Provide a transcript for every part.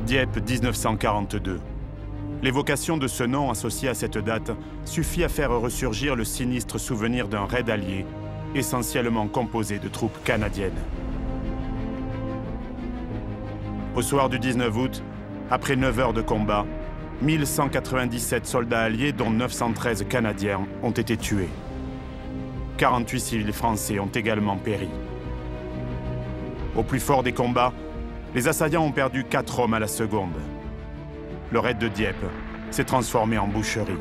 Dieppe 1942. L'évocation de ce nom associé à cette date suffit à faire ressurgir le sinistre souvenir d'un raid allié, essentiellement composé de troupes canadiennes. Au soir du 19 août, après 9 heures de combat, 1197 soldats alliés, dont 913 Canadiens, ont été tués. 48 civils français ont également péri. Au plus fort des combats, les assaillants ont perdu 4 hommes à la seconde. Le raid de Dieppe s'est transformé en boucherie.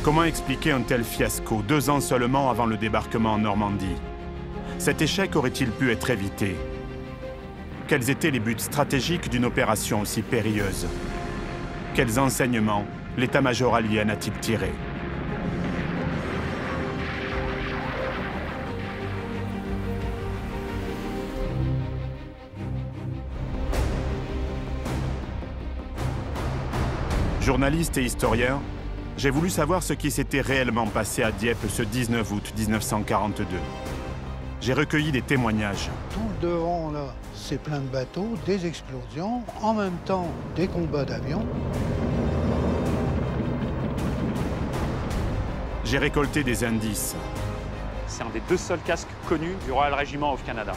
Comment expliquer un tel fiasco 2 ans seulement avant le débarquement en Normandie? Cet échec aurait-il pu être évité? Quels étaient les buts stratégiques d'une opération aussi périlleuse? Quels enseignements l'état-major allié en a-t-il tiré? Journaliste et historien, j'ai voulu savoir ce qui s'était réellement passé à Dieppe ce 19 août 1942. J'ai recueilli des témoignages. Tout le devant, là, c'est plein de bateaux, des explosions, en même temps des combats d'avions. J'ai récolté des indices. C'est un des 2 seuls casques connus du Royal Regiment of Canada.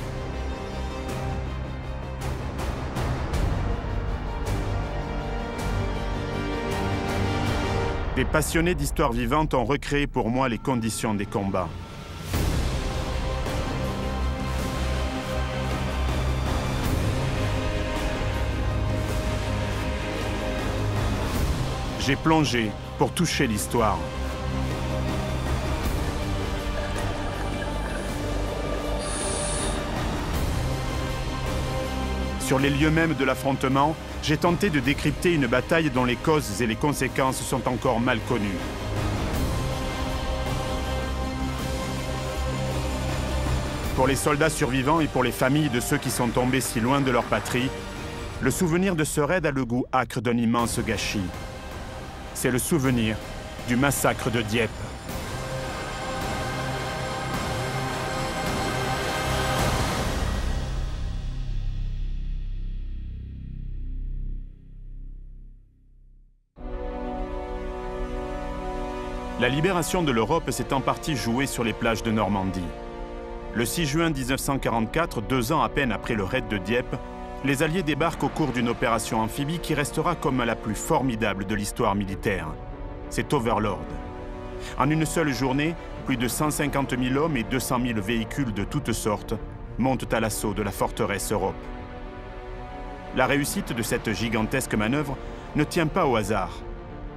Des passionnés d'histoire vivante ont recréé pour moi les conditions des combats. J'ai plongé pour toucher l'histoire. Sur les lieux mêmes de l'affrontement, j'ai tenté de décrypter une bataille dont les causes et les conséquences sont encore mal connues. Pour les soldats survivants et pour les familles de ceux qui sont tombés si loin de leur patrie, le souvenir de ce raid a le goût âcre d'un immense gâchis. C'est le souvenir du massacre de Dieppe. La libération de l'Europe s'est en partie jouée sur les plages de Normandie. Le 6 juin 1944, 2 ans à peine après le raid de Dieppe, les Alliés débarquent au cours d'une opération amphibie qui restera comme la plus formidable de l'histoire militaire. C'est Overlord. En une seule journée, plus de 150 000 hommes et 200 000 véhicules de toutes sortes montent à l'assaut de la forteresse Europe. La réussite de cette gigantesque manœuvre ne tient pas au hasard.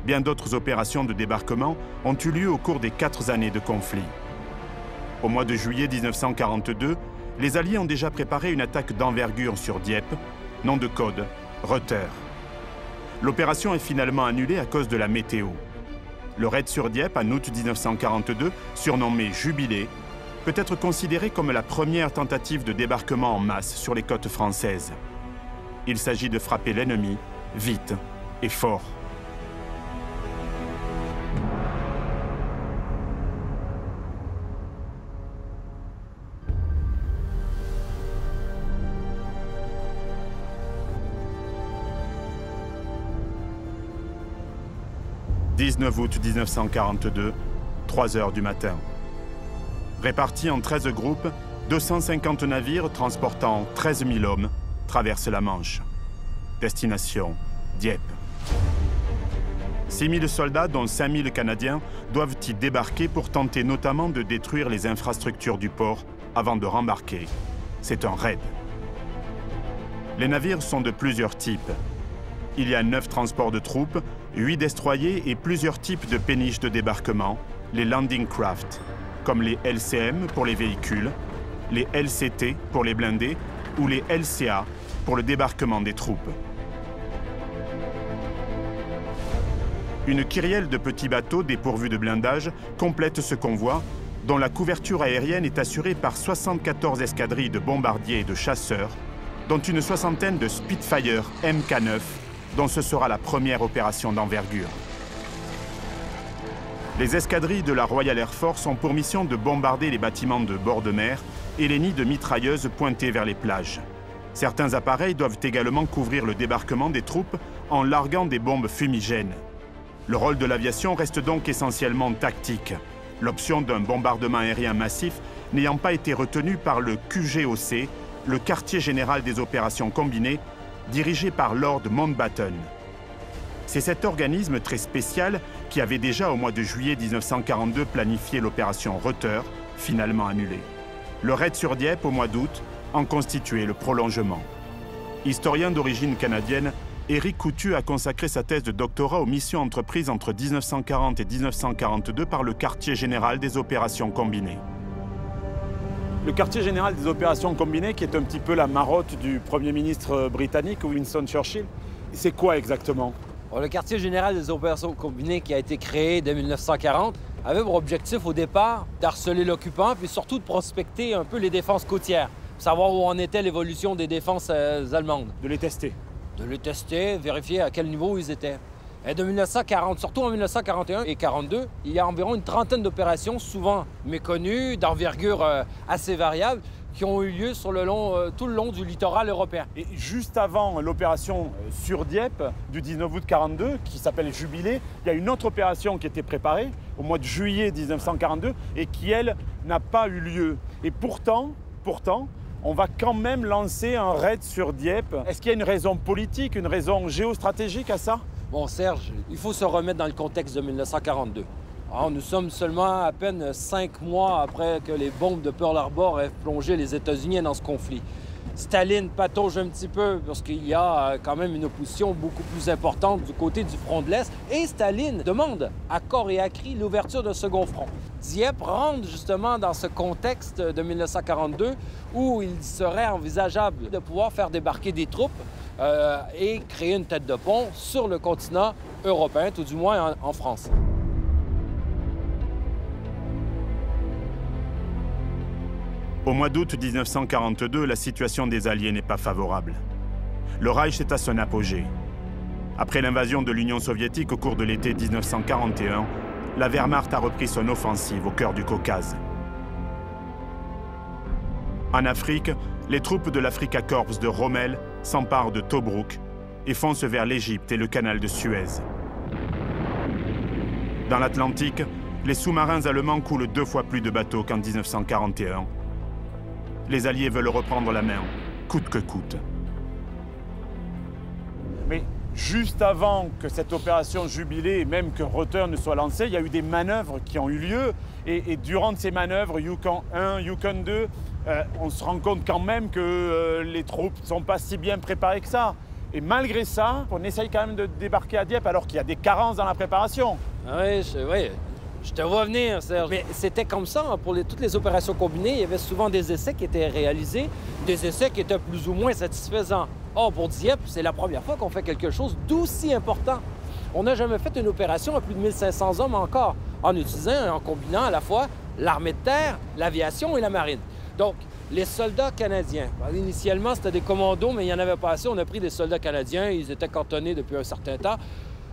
Bien d'autres opérations de débarquement ont eu lieu au cours des 4 années de conflit. Au mois de juillet 1942, les Alliés ont déjà préparé une attaque d'envergure sur Dieppe, nom de code Ruther. L'opération est finalement annulée à cause de la météo. Le raid sur Dieppe en août 1942, surnommé Jubilé, peut être considéré comme la première tentative de débarquement en masse sur les côtes françaises. Il s'agit de frapper l'ennemi vite et fort. « 19 août 1942, 3 heures du matin. Répartis en 13 groupes, 250 navires transportant 13 000 hommes traversent la Manche. Destination, Dieppe. 6 000 soldats, dont 5 000 Canadiens, doivent y débarquer pour tenter notamment de détruire les infrastructures du port avant de rembarquer. C'est un raid. Les navires sont de plusieurs types. Il y a 9 transports de troupes, 8 destroyers et plusieurs types de péniches de débarquement, les landing craft, comme les LCM pour les véhicules, les LCT pour les blindés ou les LCA pour le débarquement des troupes. Une kyrielle de petits bateaux dépourvus de blindage complète ce convoi, dont la couverture aérienne est assurée par 74 escadrilles de bombardiers et de chasseurs, dont une soixantaine de Spitfire Mk9, dont ce sera la première opération d'envergure. Les escadrilles de la Royal Air Force ont pour mission de bombarder les bâtiments de bord de mer et les nids de mitrailleuses pointés vers les plages. Certains appareils doivent également couvrir le débarquement des troupes en larguant des bombes fumigènes. Le rôle de l'aviation reste donc essentiellement tactique, l'option d'un bombardement aérien massif n'ayant pas été retenue par le QGOC, le quartier général des opérations combinées, dirigé par Lord Mountbatten. C'est cet organisme très spécial qui avait déjà au mois de juillet 1942 planifié l'opération Ruther, finalement annulée. Le raid sur Dieppe au mois d'août en constituait le prolongement. Historien d'origine canadienne, Éric Coutu a consacré sa thèse de doctorat aux missions entreprises entre 1940 et 1942 par le quartier général des opérations combinées. Le quartier général des opérations combinées, qui est un petit peu la marotte du Premier ministre britannique, Winston Churchill, c'est quoi exactement? Le quartier général des opérations combinées, qui a été créé dès 1940, avait pour objectif au départ d'harceler l'occupant, puis surtout de prospecter un peu les défenses côtières, savoir où en était l'évolution des défenses allemandes. De les tester? De les tester, vérifier à quel niveau ils étaient. Et de 1940, surtout en 1941 et 1942, il y a environ une trentaine d'opérations, souvent méconnues, d'envergure assez variable, qui ont eu lieu tout le long du littoral européen. Et juste avant l'opération sur Dieppe du 19 août 1942, qui s'appelle Jubilé, il y a une autre opération qui était préparée au mois de juillet 1942 et qui, elle, n'a pas eu lieu. Et pourtant, on va quand même lancer un raid sur Dieppe. Est-ce qu'il y a une raison politique, une raison géostratégique à ça? Bon, Serge, il faut se remettre dans le contexte de 1942. Alors, nous sommes seulement à peine 5 mois après que les bombes de Pearl Harbor aient plongé les États-Unis dans ce conflit. Staline patauge un petit peu parce qu'il y a quand même une opposition beaucoup plus importante du côté du front de l'Est. Et Staline demande à corps et à cri l'ouverture d'un second front. Dieppe rentre justement dans ce contexte de 1942 où il serait envisageable de pouvoir faire débarquer des troupes et créer une tête de pont sur le continent européen, tout du moins en France. Au mois d'août 1942, la situation des Alliés n'est pas favorable. Le Reich est à son apogée. Après l'invasion de l'Union soviétique au cours de l'été 1941, la Wehrmacht a repris son offensive au cœur du Caucase. En Afrique, les troupes de l'Afrika Korps de Rommel s'emparent de Tobrouk et foncent vers l'Égypte et le canal de Suez. Dans l'Atlantique, les sous-marins allemands coulent 2 fois plus de bateaux qu'en 1941. Les Alliés veulent reprendre la main, coûte que coûte. Mais juste avant que cette opération Jubilé et même que Ruther ne soit lancée, il y a eu des manœuvres qui ont eu lieu. Et durant ces manœuvres, Yukon 1, Yukon 2, on se rend compte quand même que les troupes ne sont pas si bien préparées que ça. Et malgré ça, on essaye quand même de débarquer à Dieppe alors qu'il y a des carences dans la préparation. Oui, je te vois venir, Serge. Mais c'était comme ça, hein, pour toutes les opérations combinées, il y avait souvent des essais qui étaient réalisés, des essais qui étaient plus ou moins satisfaisants. Or, pour Dieppe, c'est la première fois qu'on fait quelque chose d'aussi important. On n'a jamais fait une opération à plus de 1500 hommes encore, en utilisant et en combinant à la fois l'armée de terre, l'aviation et la marine. Donc, les soldats canadiens, initialement, c'était des commandos, mais il n'y en avait pas assez. On a pris des soldats canadiens, ils étaient cantonnés depuis un certain temps.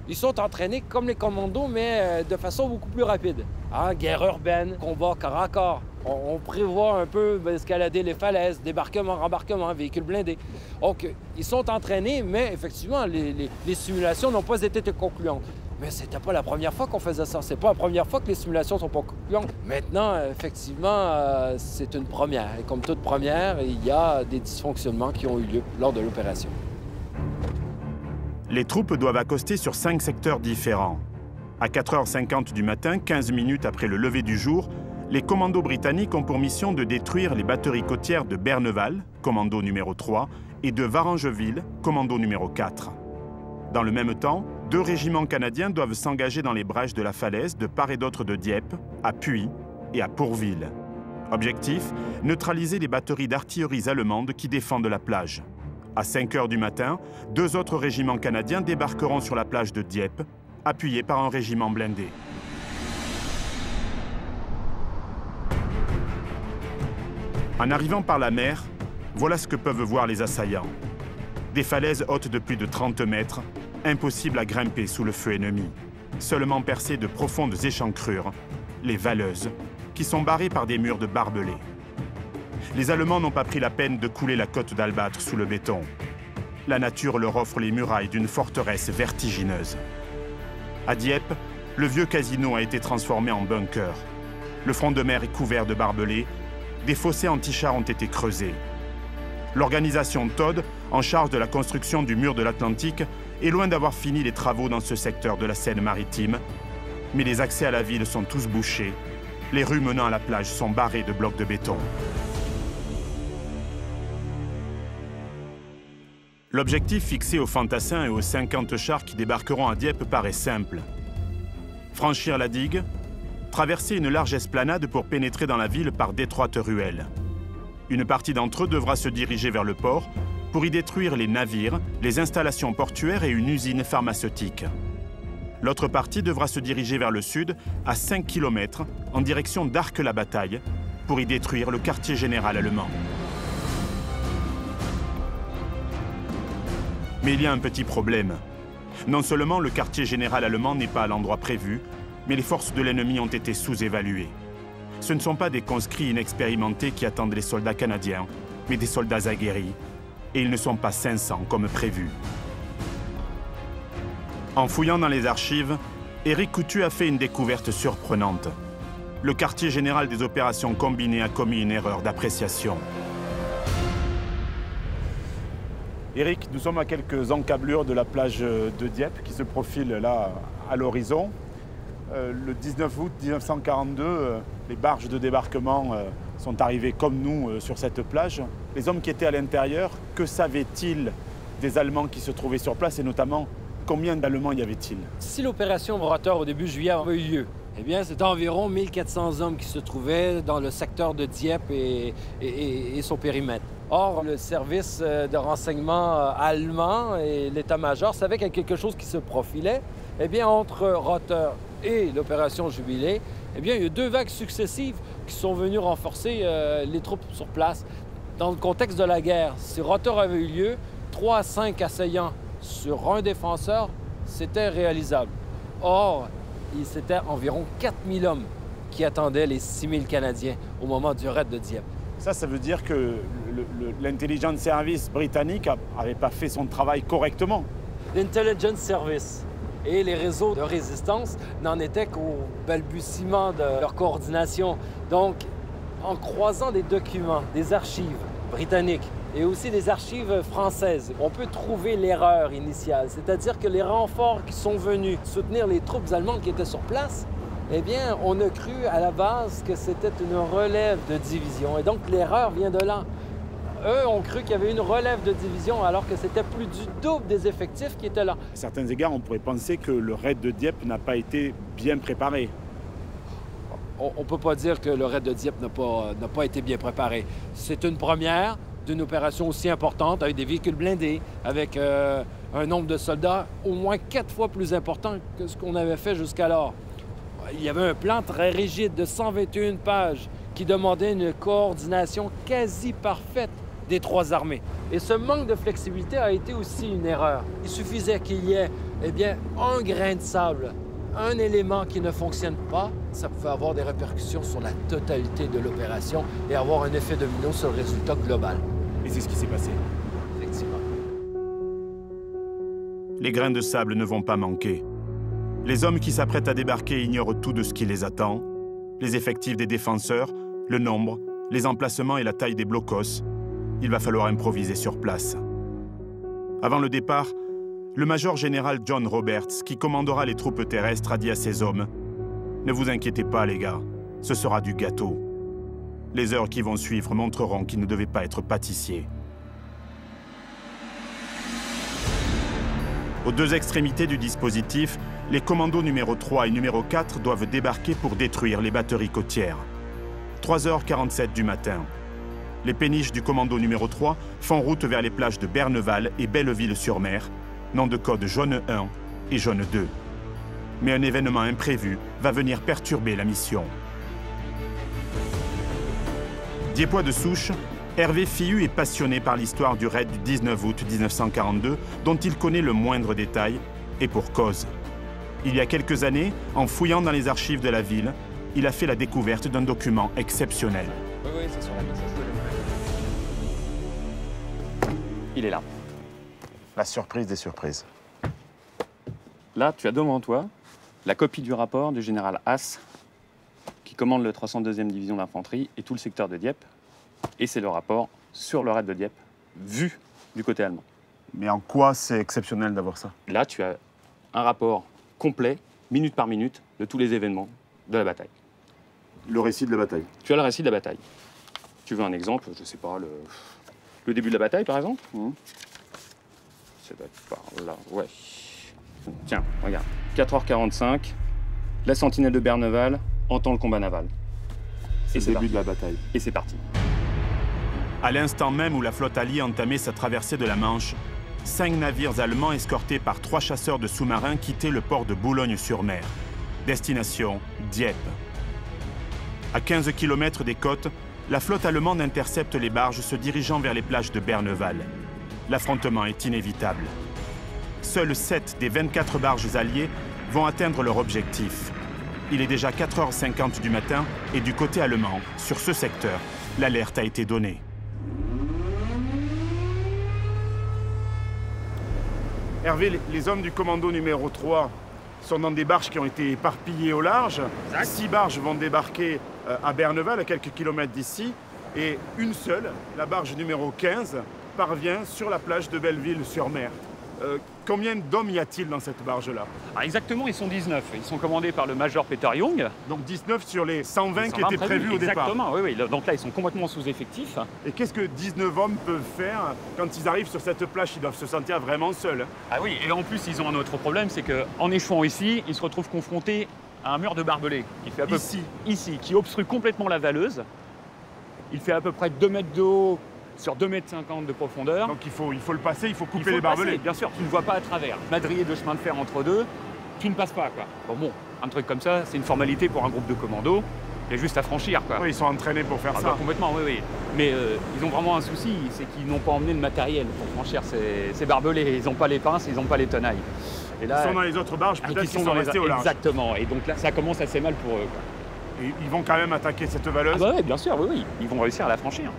Ils sont entraînés comme les commandos, mais de façon beaucoup plus rapide. Hein? Guerre urbaine, combat corps à corps. On prévoit un peu escalader les falaises, débarquement, rembarquement, véhicules blindés. Donc, ils sont entraînés, mais effectivement, les simulations n'ont pas été concluantes. Mais c'était pas la première fois qu'on faisait ça. C'est pas la première fois que les simulations sont pas concluantes. Maintenant, effectivement, c'est une première. Et comme toute première, il y a des dysfonctionnements qui ont eu lieu lors de l'opération. Les troupes doivent accoster sur 5 secteurs différents. À 4h50 du matin, 15 minutes après le lever du jour, les commandos britanniques ont pour mission de détruire les batteries côtières de Berneval, commando numéro 3, et de Varangeville, commando numéro 4. Dans le même temps, 2 régiments canadiens doivent s'engager dans les brèches de la falaise de part et d'autre de Dieppe, à Puy et à Pourville. Objectif, neutraliser les batteries d'artillerie allemandes qui défendent la plage. À 5 h du matin, 2 autres régiments canadiens débarqueront sur la plage de Dieppe, appuyés par un régiment blindé. En arrivant par la mer, voilà ce que peuvent voir les assaillants. Des falaises hautes de plus de 30 mètres, impossible à grimper sous le feu ennemi. seulement percées de profondes échancrures, les Valleuses, qui sont barrées par des murs de barbelés. Les Allemands n'ont pas pris la peine de couler la côte d'Albâtre sous le béton. La nature leur offre les murailles d'une forteresse vertigineuse. À Dieppe, le vieux casino a été transformé en bunker. Le front de mer est couvert de barbelés. Des fossés anti-chars ont été creusés. L'organisation Todd, en charge de la construction du mur de l'Atlantique, est loin d'avoir fini les travaux dans ce secteur de la Seine-Maritime. Mais les accès à la ville sont tous bouchés. Les rues menant à la plage sont barrées de blocs de béton. L'objectif fixé aux fantassins et aux 50 chars qui débarqueront à Dieppe paraît simple. Franchir la digue, traverser une large esplanade pour pénétrer dans la ville par d'étroites ruelles. Une partie d'entre eux devra se diriger vers le port pour y détruire les navires, les installations portuaires et une usine pharmaceutique. L'autre partie devra se diriger vers le sud, à 5 km, en direction d'Arques-la-Bataille, pour y détruire le quartier général allemand. Mais il y a un petit problème. Non seulement le quartier général allemand n'est pas à l'endroit prévu, mais les forces de l'ennemi ont été sous-évaluées. Ce ne sont pas des conscrits inexpérimentés qui attendent les soldats canadiens, mais des soldats aguerris. Et ils ne sont pas 500 comme prévu. En fouillant dans les archives, Éric Coutu a fait une découverte surprenante. Le quartier général des opérations combinées a commis une erreur d'appréciation. Éric, nous sommes à quelques encablures de la plage de Dieppe qui se profile là à l'horizon. Le 19 août 1942, les barges de débarquement sont arrivées comme nous sur cette plage. Les hommes qui étaient à l'intérieur, que savaient-ils des Allemands qui se trouvaient sur place et notamment combien d'Allemands y avait-il? Si l'opération Rotor au début juillet a eu lieu, eh bien, c'est environ 1400 hommes qui se trouvaient dans le secteur de Dieppe et son périmètre. Or, le service de renseignement allemand et l'état-major savaient qu'il y a quelque chose qui se profilait. Eh bien, entre Rotor et l'opération Jubilé, eh bien, il y a eu 2 vagues successives qui sont venues renforcer les troupes sur place. Dans le contexte de la guerre, si Rotor avait eu lieu, 3 à 5 assaillants sur un défenseur, c'était réalisable. Or, c'était environ 4000 hommes qui attendaient les 6000 Canadiens au moment du raid de Dieppe. Ça veut dire que l'intelligence service britannique n'avait pas fait son travail correctement. L'intelligence service et les réseaux de résistance n'en étaient qu'au balbutiement de leur coordination. Donc, en croisant des documents, des archives britanniques et aussi des archives françaises, on peut trouver l'erreur initiale. C'est-à-dire que les renforts qui sont venus soutenir les troupes allemandes qui étaient sur place, eh bien, on a cru à la base que c'était une relève de division. Et donc, l'erreur vient de là. Eux ont cru qu'il y avait une relève de division alors que c'était plus du double des effectifs qui étaient là. À certains égards, on pourrait penser que le raid de Dieppe n'a pas été bien préparé. On ne peut pas dire que le raid de Dieppe n'a pas été bien préparé. C'est une première d'une opération aussi importante avec des véhicules blindés, avec un nombre de soldats au moins 4 fois plus important que ce qu'on avait fait jusqu'alors. Il y avait un plan très rigide de 121 pages qui demandait une coordination quasi parfaite des 3 armées. Et ce manque de flexibilité a été aussi une erreur. Il suffisait qu'il y ait un grain de sable, un élément qui ne fonctionne pas, ça pouvait avoir des répercussions sur la totalité de l'opération et avoir un effet domino sur le résultat global. Et c'est ce qui s'est passé. Effectivement. Les grains de sable ne vont pas manquer. Les hommes qui s'apprêtent à débarquer ignorent tout de ce qui les attend. Les effectifs des défenseurs, le nombre, les emplacements et la taille des blocos. Il va falloir improviser sur place. Avant le départ, le major général John Roberts, qui commandera les troupes terrestres, a dit à ses hommes « Ne vous inquiétez pas, les gars, ce sera du gâteau. Les heures qui vont suivre montreront qu'il ne devait pas être pâtissier. » Aux 2 extrémités du dispositif, les commandos numéro 3 et numéro 4 doivent débarquer pour détruire les batteries côtières. 3h47 du matin. Les péniches du commando numéro 3 font route vers les plages de Berneval et Belleville-sur-Mer, nom de code jaune 1 et jaune 2. Mais un événement imprévu va venir perturber la mission. Diepois de souche, Hervé Fillu est passionné par l'histoire du raid du 19 août 1942, dont il connaît le moindre détail, et pour cause. Il y a quelques années, en fouillant dans les archives de la ville, il a fait la découverte d'un document exceptionnel. Oui, oui, c'est sur la messagerie. Il est là. La surprise des surprises. Là, tu as devant toi la copie du rapport du général Haas, qui commande le 302e division d'infanterie et tout le secteur de Dieppe. Et c'est le rapport sur le raid de Dieppe, vu du côté allemand. Mais en quoi c'est exceptionnel d'avoir ça? Là, tu as un rapport complet, minute par minute, de tous les événements de la bataille. Le récit de la bataille. Tu as le récit de la bataille. Tu veux un exemple? Je sais pas, le début de la bataille, par exemple? Ça doit être par là, ouais. Tiens, regarde. 4h45, la sentinelle de Berneval entend le combat naval. C'est le début de la bataille. Et c'est parti. À l'instant même où la flotte alliée entamait sa traversée de la Manche, 5 navires allemands escortés par 3 chasseurs de sous-marins quittaient le port de Boulogne-sur-Mer. Destination Dieppe. À 15 km des côtes, la flotte allemande intercepte les barges se dirigeant vers les plages de Berneval. L'affrontement est inévitable. Seules 7 des 24 barges alliées vont atteindre leur objectif. Il est déjà 4h50 du matin et du côté allemand, sur ce secteur, l'alerte a été donnée. Hervé, les hommes du commando numéro 3 sont dans des barges qui ont été éparpillées au large. 6 barges vont débarquer à Berneval, à quelques kilomètres d'ici, et une seule, la barge numéro 15, parvient sur la plage de Belleville-sur-Mer. Combien d'hommes y a-t-il dans cette barge-là? Exactement, ils sont 19. Ils sont commandés par le major Peter Young. Donc 19 sur les 120 qui étaient prévus au départ. Exactement, oui, oui. Donc là, ils sont complètement sous-effectifs. Et qu'est-ce que 19 hommes peuvent faire quand ils arrivent sur cette plage? Ils doivent se sentir vraiment seuls. Ah oui, et en plus, ils ont un autre problème, c'est qu'en échouant ici, ils se retrouvent confrontés à un mur de barbelés qui fait ici, qui obstrue complètement la valeuse. Il fait à peu près 2 mètres de haut sur 2,50 mètres de profondeur. Donc il faut le passer, il faut couper les barbelés. Bien sûr, tu ne vois pas à travers. Madrier de chemin de fer entre deux, tu ne passes pas, quoi. Bon, un truc comme ça, c'est une formalité pour un groupe de commandos. Il y a juste à franchir, quoi. Oui, ils sont entraînés pour faire ça. Bah, complètement, oui, oui. Mais ils ont vraiment un souci, c'est qu'ils n'ont pas emmené le matériel pour franchir ces barbelés. Ils n'ont pas les pinces, ils n'ont pas les tenailles. Et là, ils sont dans les autres barges, peut-être qu'ils sont restés au large. Exactement, et donc là, ça commence assez mal pour eux, quoi. Et ils vont quand même attaquer cette valeuse? Ah bah oui, bien sûr, oui, oui. Ils vont réussir à la franchir.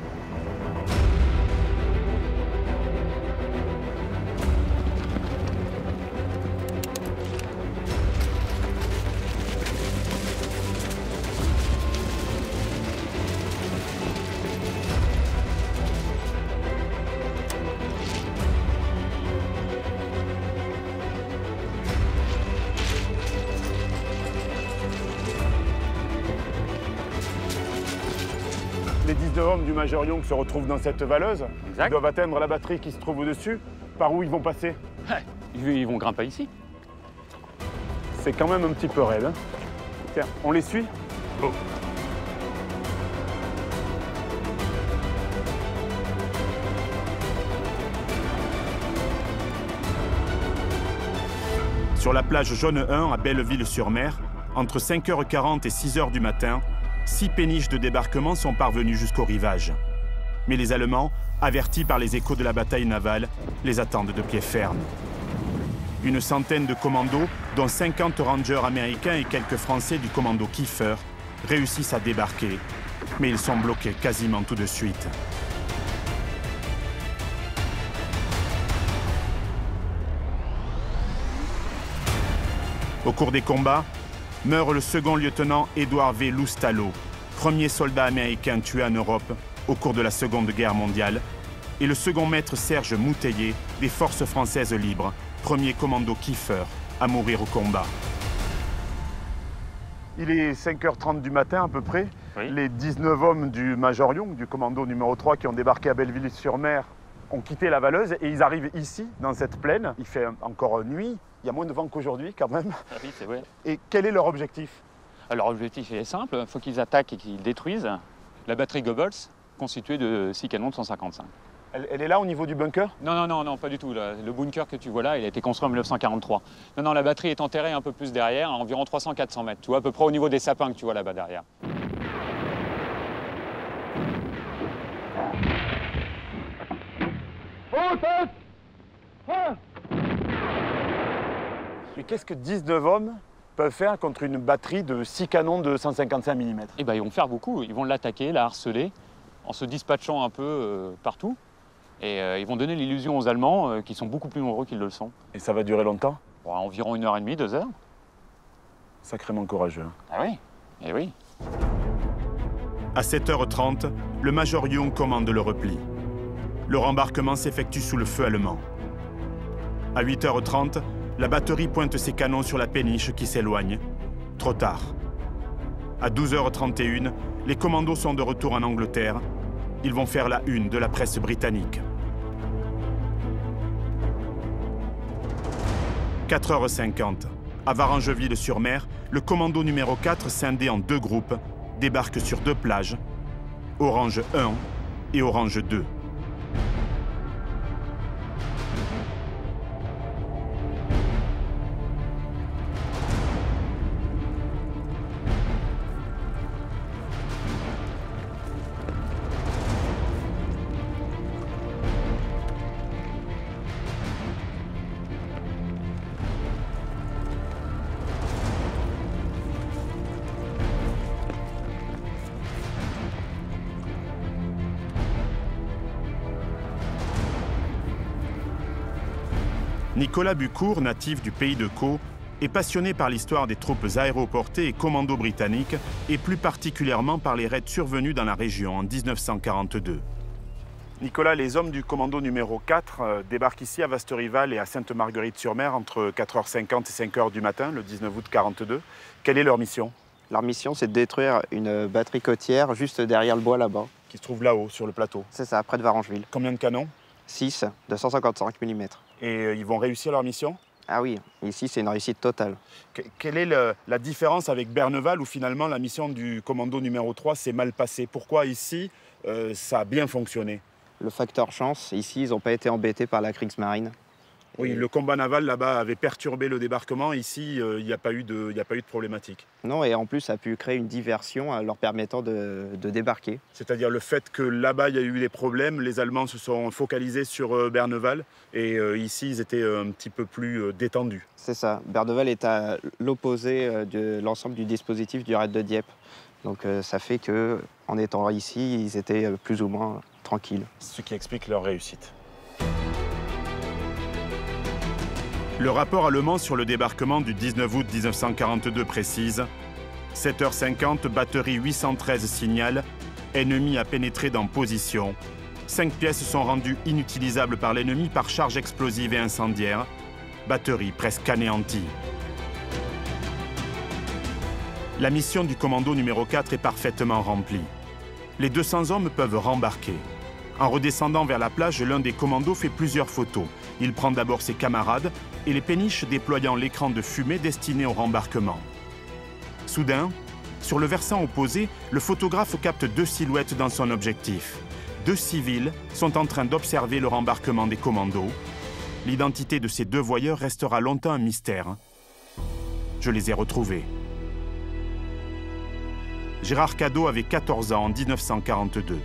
Les 19 hommes du Major Young se retrouvent dans cette valeuse. Exact. Ils doivent atteindre la batterie qui se trouve au-dessus. Par où ils vont passer? Ils vont grimper ici. C'est quand même un petit peu raide. Hein. Tiens, on les suit? Oh. Sur la plage Jaune 1 à Belleville-sur-Mer, entre 5h40 et 6h du matin, 6 péniches de débarquement sont parvenues jusqu'au rivage. Mais les Allemands, avertis par les échos de la bataille navale, les attendent de pied ferme. Une centaine de commandos, dont 50 rangers américains et quelques Français du commando Kiefer, réussissent à débarquer, mais ils sont bloqués quasiment tout de suite. Au cours des combats, meurt le second lieutenant Édouard V. Loustalot, premier soldat américain tué en Europe au cours de la Seconde Guerre mondiale, et le second maître Serge Mouteillé des Forces françaises libres, premier commando Kiefer, à mourir au combat. Il est 5h30 du matin à peu près. Oui. Les 19 hommes du Major Young, du commando numéro 3, qui ont débarqué à Belleville-sur-Mer, ont quitté la Valeuse et ils arrivent ici, dans cette plaine. Il fait encore nuit, il y a moins de vent qu'aujourd'hui quand même. Ah oui, c'est vrai. Et quel est leur objectif? Alors l'objectif est simple, il faut qu'ils attaquent et qu'ils détruisent la batterie Goebbels, constituée de 6 canons de 155. Elle est là au niveau du bunker? Non, pas du tout. Le bunker que tu vois là, il a été construit en 1943. Non, la batterie est enterrée un peu plus derrière, à environ 300-400 mètres. Tu vois, à peu près au niveau des sapins que tu vois là-bas derrière. Mais qu'est-ce que 19 hommes peuvent faire contre une batterie de 6 canons de 155 mm? Eh ben, ils vont faire beaucoup. Ils vont l'attaquer, la harceler, en se dispatchant un peu partout. Et ils vont donner l'illusion aux Allemands qui sont beaucoup plus nombreux qu'ils le sont. Et ça va durer longtemps? Bon, environ 1h30, 2 heures. Sacrément courageux. Ah oui, eh oui. À 7h30, le major Young commande le repli. Le rembarquement s'effectue sous le feu allemand. À 8h30, la batterie pointe ses canons sur la péniche qui s'éloigne. Trop tard. À 12h31, les commandos sont de retour en Angleterre. Ils vont faire la une de la presse britannique. 4h50, à Varangeville-sur-Mer, le commando numéro 4, scindé en 2 groupes, débarque sur 2 plages, Orange 1 et Orange 2. Nicolas Bucourt, natif du pays de Caux, est passionné par l'histoire des troupes aéroportées et commandos britanniques, et plus particulièrement par les raids survenus dans la région en 1942. Nicolas, les hommes du commando numéro 4 débarquent ici à Vaste-Rival et à Sainte-Marguerite-sur-Mer entre 4h50 et 5h du matin, le 19 août 1942. Quelle est leur mission? Leur mission, c'est de détruire une batterie côtière juste derrière le bois là-bas. Qui se trouve là-haut, sur le plateau. C'est ça, près de Varangeville. Combien de canons? 6 de 155 mm. Et ils vont réussir leur mission? Ah oui, ici c'est une réussite totale. Quelle est la différence avec Berneval où finalement la mission du commando numéro 3 s'est mal passée? Pourquoi ici ça a bien fonctionné? Le facteur chance, ici ils n'ont pas été embêtés par la Kriegsmarine. Oui, le combat naval là-bas avait perturbé le débarquement. Ici, il n'y a pas eu de problématique. Non, et en plus ça a pu créer une diversion leur permettant de débarquer. C'est-à-dire le fait que là-bas il y a eu des problèmes, les Allemands se sont focalisés sur Berneval et ici ils étaient un petit peu plus détendus. C'est ça, Berneval est à l'opposé de l'ensemble du dispositif du raid de Dieppe. Donc ça fait qu'en étant ici, ils étaient plus ou moins tranquilles. Ce qui explique leur réussite. Le rapport allemand sur le débarquement du 19 août 1942 précise « 7h50, batterie 813 signale, ennemi a pénétré dans position. 5 pièces sont rendues inutilisables par l'ennemi par charge explosive et incendiaire. Batterie presque anéantie. » La mission du commando numéro 4 est parfaitement remplie. Les 200 hommes peuvent rembarquer. En redescendant vers la plage, l'un des commandos fait plusieurs photos. Il prend d'abord ses camarades et les péniches déployant l'écran de fumée destiné au rembarquement. Soudain, sur le versant opposé, le photographe capte 2 silhouettes dans son objectif. 2 civils sont en train d'observer le rembarquement des commandos. L'identité de ces 2 voyeurs restera longtemps un mystère. Je les ai retrouvés. Gérard Cadeau avait 14 ans en 1942.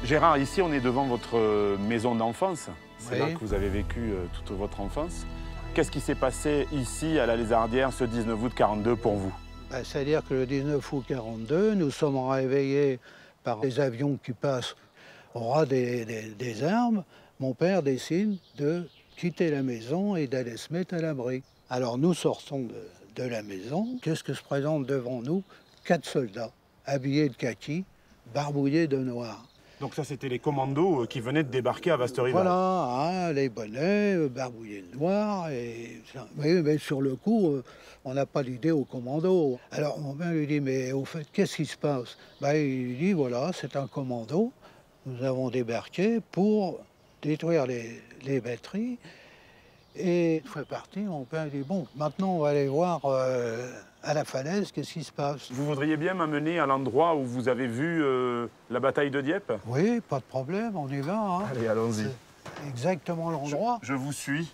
Gérard, ici on est devant votre maison d'enfance. C'est là que vous avez vécu toute votre enfance. Qu'est-ce qui s'est passé ici à la Lézardière ce 19 août 1942 pour vous? C'est-à-dire que le 19 août 1942, nous sommes réveillés par des avions qui passent au ras des arbres. Mon père décide de quitter la maison et d'aller se mettre à l'abri. Alors nous sortons de la maison. Qu'est-ce que se présente devant nous? 4 soldats, habillés de kaki, barbouillés de noir. Donc ça, c'était les commandos qui venaient de débarquer à Vaste-Rival. Voilà, hein, les bonnets, barbouillés de noir. Mais sur le coup, on n'a pas d'idée aux commandos. Alors mon père lui dit, mais au fait, qu'est-ce qui se passe? Il dit, voilà, c'est un commando. Nous avons débarqué pour détruire les batteries. Et une fois parti, mon père dit, bon, maintenant on va aller voir à la falaise, qu'est-ce qui se passe? Vous voudriez bien m'amener à l'endroit où vous avez vu la bataille de Dieppe? Oui, pas de problème, on y va. Hein. Allez, allons-y. C'est exactement l'endroit. Je vous suis.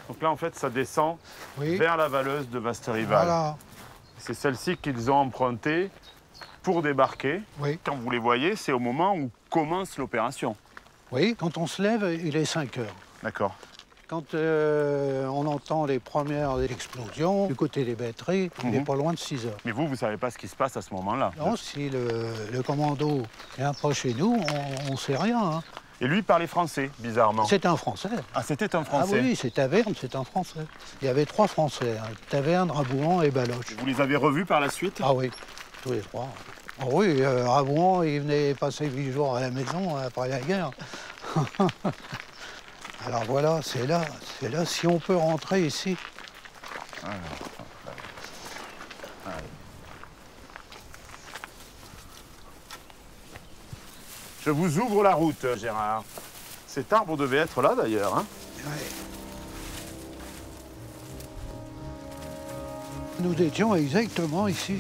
Donc là, en fait, ça descend Oui. vers la Valeuse de Vaste-Rival. Voilà. C'est celle-ci qu'ils ont empruntée pour débarquer. Oui. Quand vous les voyez, c'est au moment où commence l'opération. Oui, quand on se lève, il est 5 heures. D'accord. Quand on entend les premières explosions du côté des batteries, on n'est pas loin de 6 heures. Mais vous ne savez pas ce qui se passe à ce moment-là? Non, si le commando vient pas chez nous, on ne sait rien. Hein. Et lui parlait français, bizarrement. C'est un Français. Ah, c'était un Français? Ah oui, c'est Taverne, c'est un Français. Il y avait 3 Français, hein. Taverne, Rabouan et Baloche. Vous les avez revus par la suite? Ah oui, tous les 3. Ah oui, Rabouan, il venait passer 8 jours à la maison après la guerre. Alors voilà, c'est là, si on peut rentrer ici. Je vous ouvre la route, Gérard. Cet arbre devait être là, d'ailleurs. Hein? Ouais. Nous étions exactement ici.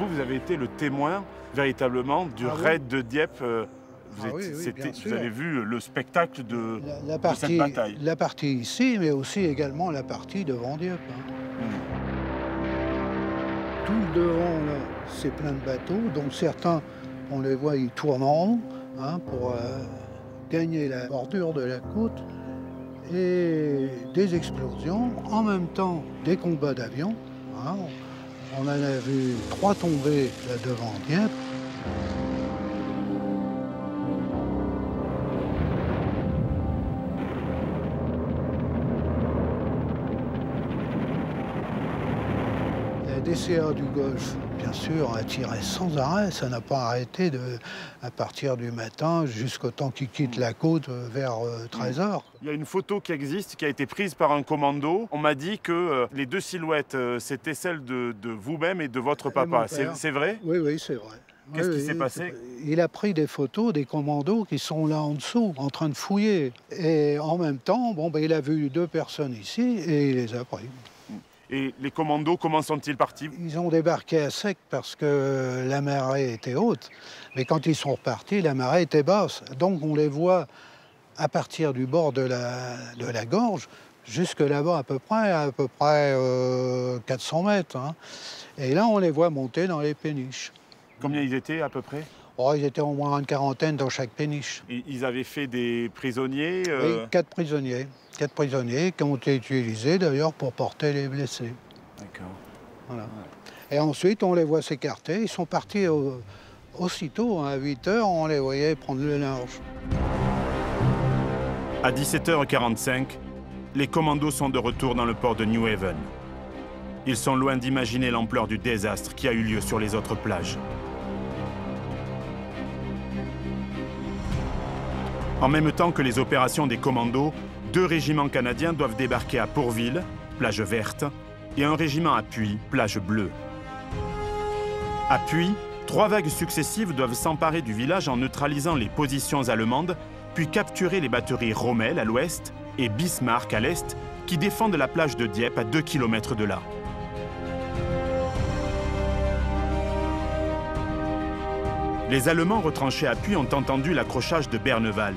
Vous avez été le témoin, véritablement, du raid de Dieppe. Vous avez vu le spectacle de cette bataille. La partie ici, mais aussi également la partie devant Dieppe. Hein. Tout le devant, là, c'est plein de bateaux, dont certains, on les voit, ils tournent en rond hein, pour gagner la bordure de la côte. Et des explosions, en même temps des combats d'avions. Hein. On en a vu 3 tomber là devant Dieppe. La DCA du Golfe, bien sûr, a tiré sans arrêt. Ça n'a pas arrêté à partir du matin jusqu'au temps qu'ils quittent la côte vers 13 h. Il y a une photo qui existe, qui a été prise par un commando. On m'a dit que les 2 silhouettes, c'était celle de vous-même et de votre papa. C'est vrai? Oui, oui, c'est vrai. Qu'est-ce qui s'est passé? Il a pris des photos des commandos qui sont là en dessous, en train de fouiller. Et en même temps, il a vu 2 personnes ici et il les a pris. Et les commandos, comment sont-ils partis? Ils ont débarqué à sec parce que la marée était haute. Mais quand ils sont repartis, la marée était basse. Donc on les voit à partir du bord de la gorge jusque là-bas à peu près 400 mètres. Hein. Et là, on les voit monter dans les péniches. Combien ils étaient à peu près? Oh, ils étaient au moins une quarantaine dans chaque péniche. Et ils avaient fait des prisonniers Oui, 4 prisonniers. 4 prisonniers qui ont été utilisés d'ailleurs pour porter les blessés. D'accord. Voilà. Ouais. Et ensuite, on les voit s'écarter. Ils sont partis aussitôt, hein, à 8 h, on les voyait prendre le large. À 17h45, les commandos sont de retour dans le port de New Haven. Ils sont loin d'imaginer l'ampleur du désastre qui a eu lieu sur les autres plages. En même temps que les opérations des commandos, 2 régiments canadiens doivent débarquer à Pourville, plage verte, et un régiment à Puy, plage bleue. À Puy, 3 vagues successives doivent s'emparer du village en neutralisant les positions allemandes, puis capturer les batteries Rommel à l'ouest et Bismarck à l'est, qui défendent la plage de Dieppe à 2 km de là. Les Allemands retranchés à Puy ont entendu l'accrochage de Berneval,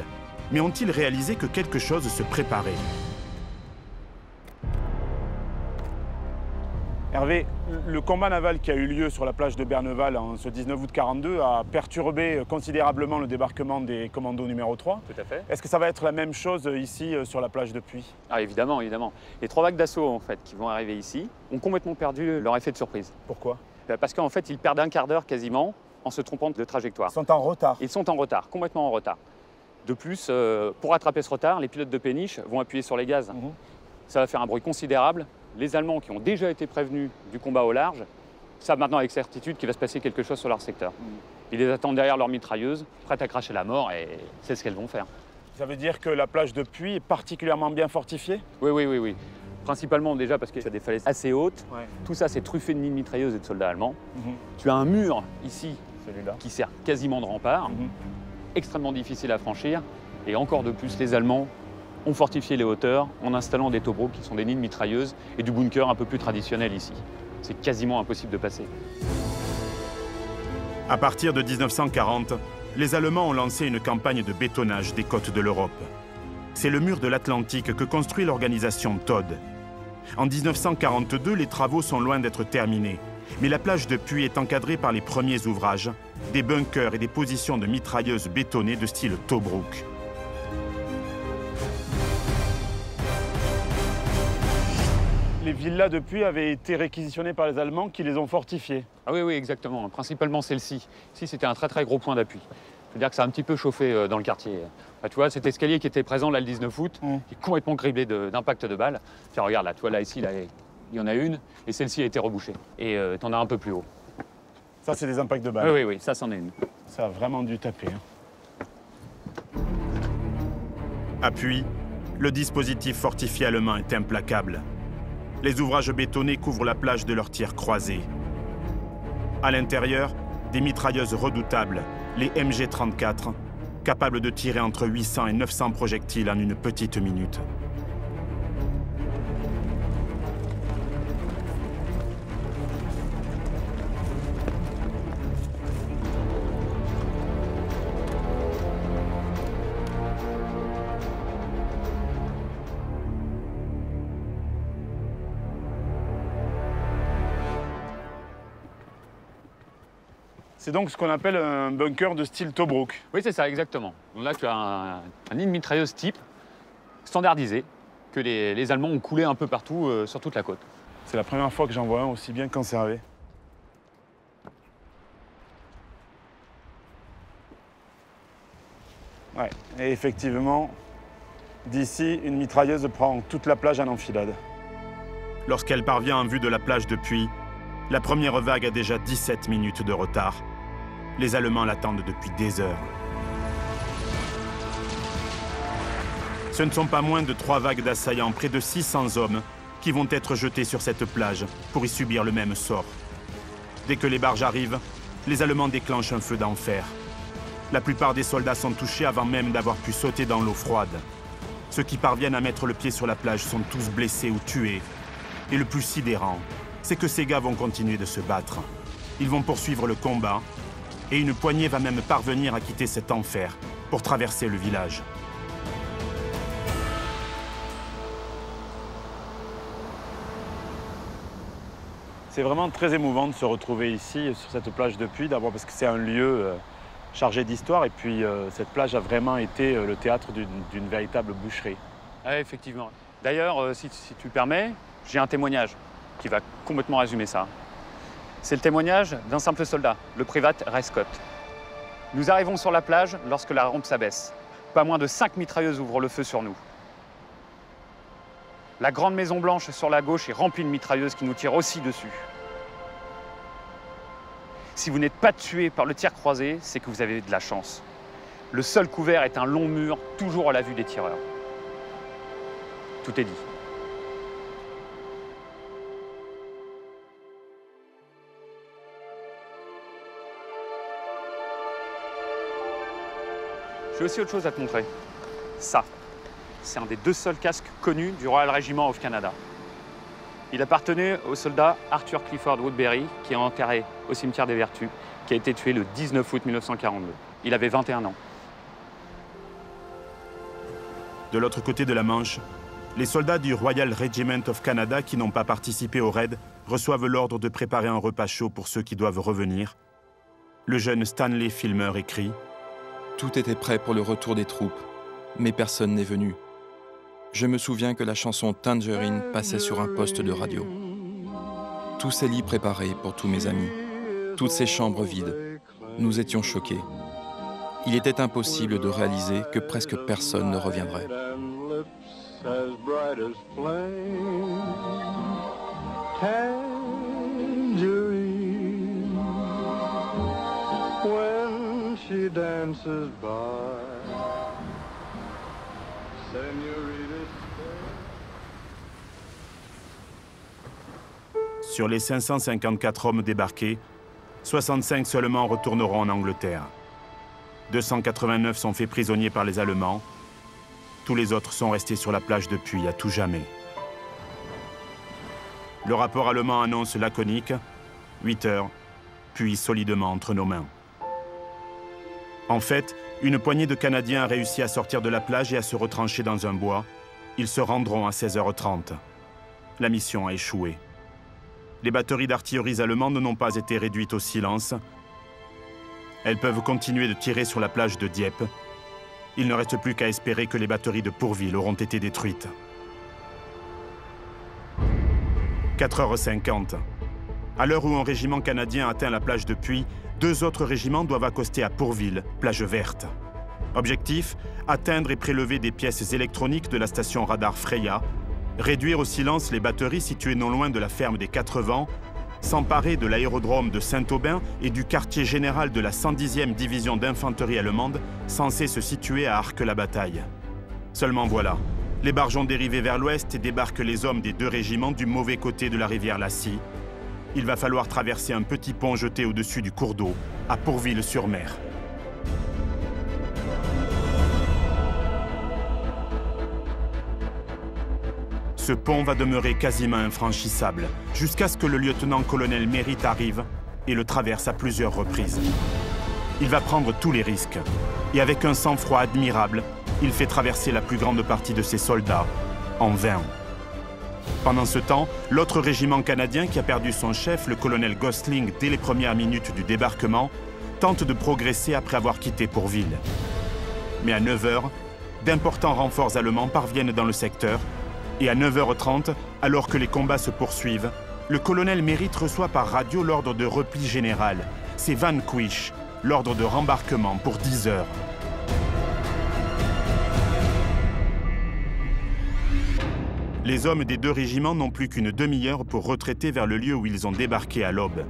mais ont-ils réalisé que quelque chose se préparait? Hervé, le combat naval qui a eu lieu sur la plage de Berneval en ce 19 août 1942 a perturbé considérablement le débarquement des commandos numéro 3. Tout à fait. Est-ce que ça va être la même chose ici sur la plage de Puy? Ah, évidemment, évidemment. Les 3 vagues d'assaut en fait, qui vont arriver ici ont complètement perdu leur effet de surprise. Pourquoi? Parce qu'en fait, ils perdent un quart d'heure quasiment en se trompant de trajectoire. Ils sont en retard. Ils sont en retard, complètement en retard. De plus, pour rattraper ce retard, les pilotes de péniche vont appuyer sur les gaz. Ça va faire un bruit considérable. Les Allemands, qui ont déjà été prévenus du combat au large, savent maintenant avec certitude qu'il va se passer quelque chose sur leur secteur. Ils les attendent derrière leur mitrailleuse, prêtes à cracher la mort, et c'est ce qu'elles vont faire. Ça veut dire que la plage de Puy est particulièrement bien fortifiée? Oui. Principalement déjà parce qu'il y a des falaises assez hautes. Ouais. Tout ça, c'est truffé de mines mitrailleuses et de soldats allemands. Tu as un mur ici, celui-là, qui sert quasiment de rempart, extrêmement difficile à franchir. Et encore de plus, les Allemands ont fortifié les hauteurs en installant des tobrocs qui sont des nids de mitrailleuses et du bunker un peu plus traditionnel ici. C'est quasiment impossible de passer. À partir de 1940, les Allemands ont lancé une campagne de bétonnage des côtes de l'Europe. C'est le mur de l'Atlantique que construit l'organisation Todd. En 1942, les travaux sont loin d'être terminés, mais la plage de Puy est encadrée par les premiers ouvrages, des bunkers et des positions de mitrailleuses bétonnées de style Tobruk. Les villas de Puy avaient été réquisitionnées par les Allemands qui les ont fortifiées. Ah oui, oui, exactement. Principalement celle-ci. Ici, c'était un très très gros point d'appui. Je veux dire que ça a un petit peu chauffé dans le quartier. Bah, tu vois, cet escalier qui était présent là le 19 août, qui est complètement criblé d'impact de balles. Tiens, regarde là, tu vois là, ici, là, il y en a une, et celle-ci a été rebouchée. Et t'en as un peu plus haut. Ça, c'est des impacts de balles. Oui, oui, oui, ça, c'en est une. Ça a vraiment dû taper. Hein. À Puy, le dispositif fortifié allemand est implacable. Les ouvrages bétonnés couvrent la plage de leurs tirs croisés. À l'intérieur, des mitrailleuses redoutables, les MG-34, capables de tirer entre 800 et 900 projectiles en une petite minute. C'est donc ce qu'on appelle un bunker de style Tobruk. Oui, c'est ça, exactement. Donc là, tu as un nid de mitrailleuse type, standardisé, que les Allemands ont coulé un peu partout sur toute la côte. C'est la première fois que j'en vois un aussi bien conservé. Ouais, et effectivement, d'ici, une mitrailleuse prend toute la plage en enfilade. Lorsqu'elle parvient en vue de la plage de Puy, la première vague a déjà 17 minutes de retard. Les Allemands l'attendent depuis des heures. Ce ne sont pas moins de 3 vagues d'assaillants, près de 600 hommes, qui vont être jetés sur cette plage pour y subir le même sort. Dès que les barges arrivent, les Allemands déclenchent un feu d'enfer. La plupart des soldats sont touchés avant même d'avoir pu sauter dans l'eau froide. Ceux qui parviennent à mettre le pied sur la plage sont tous blessés ou tués. Et le plus sidérant, c'est que ces gars vont continuer de se battre. Ils vont poursuivre le combat, et une poignée va même parvenir à quitter cet enfer pour traverser le village. C'est vraiment très émouvant de se retrouver ici, sur cette plage de Puy, d'abord parce que c'est un lieu chargé d'histoire, et puis cette plage a vraiment été le théâtre d'une véritable boucherie. Ah, effectivement. D'ailleurs, si tu le permets, j'ai un témoignage qui va complètement résumer ça. C'est le témoignage d'un simple soldat, le private Ray Scott. Nous arrivons sur la plage lorsque la rampe s'abaisse. Pas moins de 5 mitrailleuses ouvrent le feu sur nous. La grande maison blanche sur la gauche est remplie de mitrailleuses qui nous tirent aussi dessus. Si vous n'êtes pas tué par le tir croisé, c'est que vous avez de la chance. Le seul couvert est un long mur, toujours à la vue des tireurs. Tout est dit. J'ai aussi autre chose à te montrer. Ça, c'est un des 2 seuls casques connus du Royal Regiment of Canada. Il appartenait au soldat Arthur Clifford Woodbury, qui est enterré au cimetière des Vertus, qui a été tué le 19 août 1942. Il avait 21 ans. De l'autre côté de la Manche, les soldats du Royal Regiment of Canada qui n'ont pas participé au raid reçoivent l'ordre de préparer un repas chaud pour ceux qui doivent revenir. Le jeune Stanley Filmer écrit « Tout était prêt pour le retour des troupes, mais personne n'est venu. Je me souviens que la chanson Tangerine passait sur un poste de radio. Tous ces lits préparés pour tous mes amis, toutes ces chambres vides, nous étions choqués. Il était impossible de réaliser que presque personne ne reviendrait. » Sur les 554 hommes débarqués, 65 seulement retourneront en Angleterre. 289 sont faits prisonniers par les Allemands. Tous les autres sont restés sur la plage de Puy à tout jamais. Le rapport allemand annonce laconique, 8 heures, Puy solidement entre nos mains. En fait, une poignée de Canadiens a réussi à sortir de la plage et à se retrancher dans un bois. Ils se rendront à 16h30. La mission a échoué. Les batteries d'artillerie allemandes n'ont pas été réduites au silence. Elles peuvent continuer de tirer sur la plage de Dieppe. Il ne reste plus qu'à espérer que les batteries de Pourville auront été détruites. 4h50. À l'heure où un régiment canadien atteint la plage de Puy, 2 autres régiments doivent accoster à Pourville, plage verte. Objectif, atteindre et prélever des pièces électroniques de la station radar Freya, réduire au silence les batteries situées non loin de la ferme des Quatre Vents, s'emparer de l'aérodrome de Saint-Aubin et du quartier général de la 110e division d'infanterie allemande, censée se situer à Arques-la-Bataille. Seulement voilà, les barges ont dérivé vers l'ouest et débarquent les hommes des 2 régiments du mauvais côté de la rivière Lassie. Il va falloir traverser un petit pont jeté au-dessus du cours d'eau, à Pourville-sur-Mer. Ce pont va demeurer quasiment infranchissable, jusqu'à ce que le lieutenant-colonel Mérite arrive et le traverse à plusieurs reprises. Il va prendre tous les risques, et avec un sang-froid admirable, il fait traverser la plus grande partie de ses soldats, en vain. Pendant ce temps, l'autre régiment canadien qui a perdu son chef, le colonel Gosling, dès les premières minutes du débarquement, tente de progresser après avoir quitté Pourville. Mais à 9h, d'importants renforts allemands parviennent dans le secteur, et à 9h30, alors que les combats se poursuivent, le colonel Mérite reçoit par radio l'ordre de repli général. C'est Van Quiche, l'ordre de rembarquement pour 10 heures. Les hommes des 2 régiments n'ont plus qu'une demi-heure pour retraiter vers le lieu où ils ont débarqué à l'aube.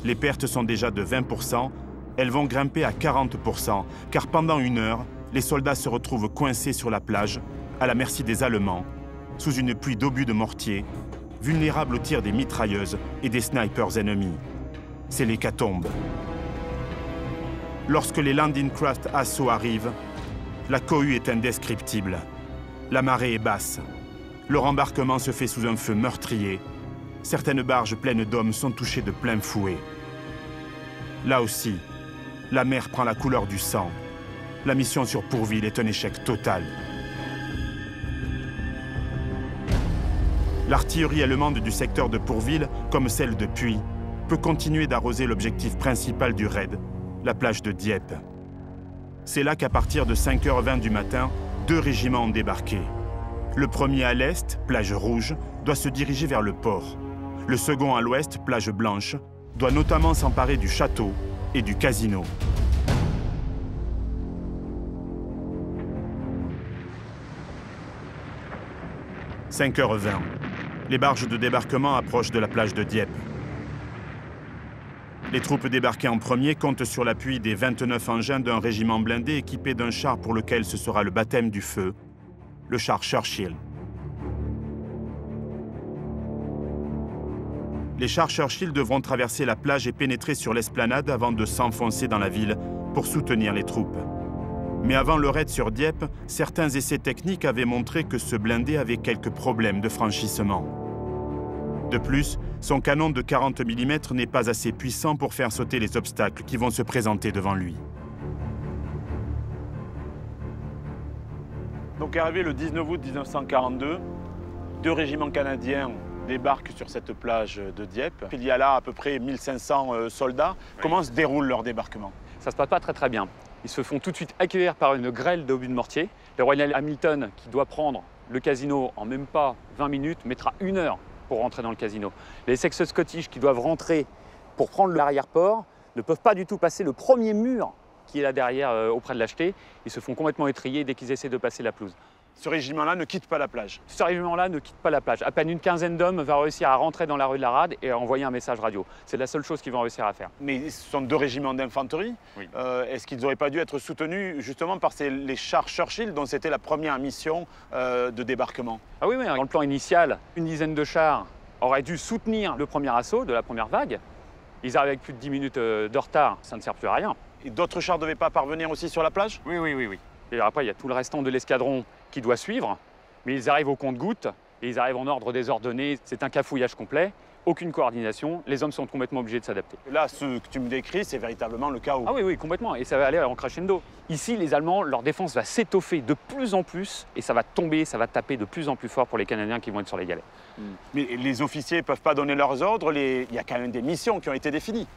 Les pertes sont déjà de 20%, elles vont grimper à 40%, car pendant 1 heure, les soldats se retrouvent coincés sur la plage, à la merci des Allemands, sous une pluie d'obus de mortier, vulnérables aux tirs des mitrailleuses et des snipers ennemis. C'est l'hécatombe. Lorsque les Landing Craft Assaut arrivent, la cohue est indescriptible. La marée est basse. Le rembarquement se fait sous un feu meurtrier. Certaines barges pleines d'hommes sont touchées de plein fouet. Là aussi, la mer prend la couleur du sang. La mission sur Pourville est un échec total. L'artillerie allemande du secteur de Pourville, comme celle de Puy, peut continuer d'arroser l'objectif principal du raid, la plage de Dieppe. C'est là qu'à partir de 5h20 du matin, 2 régiments ont débarqué. Le premier à l'est, plage rouge, doit se diriger vers le port. Le second à l'ouest, plage blanche, doit notamment s'emparer du château et du casino. « 5h20. Les barges de débarquement approchent de la plage de Dieppe. Les troupes débarquées en premier comptent sur l'appui des 29 engins d'un régiment blindé équipé d'un char pour lequel ce sera le baptême du feu, le char Churchill. Les chars Churchill devront traverser la plage et pénétrer sur l'esplanade avant de s'enfoncer dans la ville pour soutenir les troupes. Mais avant le raid sur Dieppe, certains essais techniques avaient montré que ce blindé avait quelques problèmes de franchissement. De plus, son canon de 40 mm n'est pas assez puissant pour faire sauter les obstacles qui vont se présenter devant lui. Donc arrivé le 19 août 1942, 2 régiments canadiens débarquent sur cette plage de Dieppe. Il y a là à peu près 1500 soldats. Comment se déroule leur débarquement? Ça se passe pas très bien. Ils se font tout de suite accueillir par une grêle d'obus de mortier. Le Royal Hamilton, qui doit prendre le casino en même pas 20 minutes, mettra 1 heure pour rentrer dans le casino. Les Essex Scottish, qui doivent rentrer pour prendre l'arrière-port, ne peuvent pas du tout passer le premier mur qui est là derrière auprès de l'acheté. Ils se font complètement étriller dès qu'ils essaient de passer la pelouse. Ce régiment-là ne quitte pas la plage. Ce régiment-là ne quitte pas la plage. À peine une quinzaine d'hommes va réussir à rentrer dans la rue de la Rade et à envoyer un message radio. C'est la seule chose qu'ils vont réussir à faire. Mais ce sont 2 régiments d'infanterie. Oui. Est-ce qu'ils n'auraient pas dû être soutenus justement par les chars Churchill dont c'était la première mission de débarquement? Ah oui, dans le plan initial, une dizaine de chars auraient dû soutenir le premier assaut de la première vague. Ils arrivent avec plus de 10 minutes de retard, ça ne sert plus à rien. Et d'autres chars ne devaient pas parvenir aussi sur la plage? Oui. Et après, il y a tout le restant de l'escadron qui doit suivre, mais ils arrivent au compte-gouttes et ils arrivent en ordre désordonné. C'est un cafouillage complet. aucune coordination, les hommes sont complètement obligés de s'adapter. Là, ce que tu me décris, c'est véritablement le chaos. Ah oui, oui, complètement, et ça va aller en crescendo. Ici, les Allemands, leur défense va s'étoffer de plus en plus, et ça va tomber, ça va taper de plus en plus fort pour les Canadiens qui vont être sur les galets. Mais les officiers ne peuvent pas donner leurs ordres, il y a quand même des missions qui ont été définies.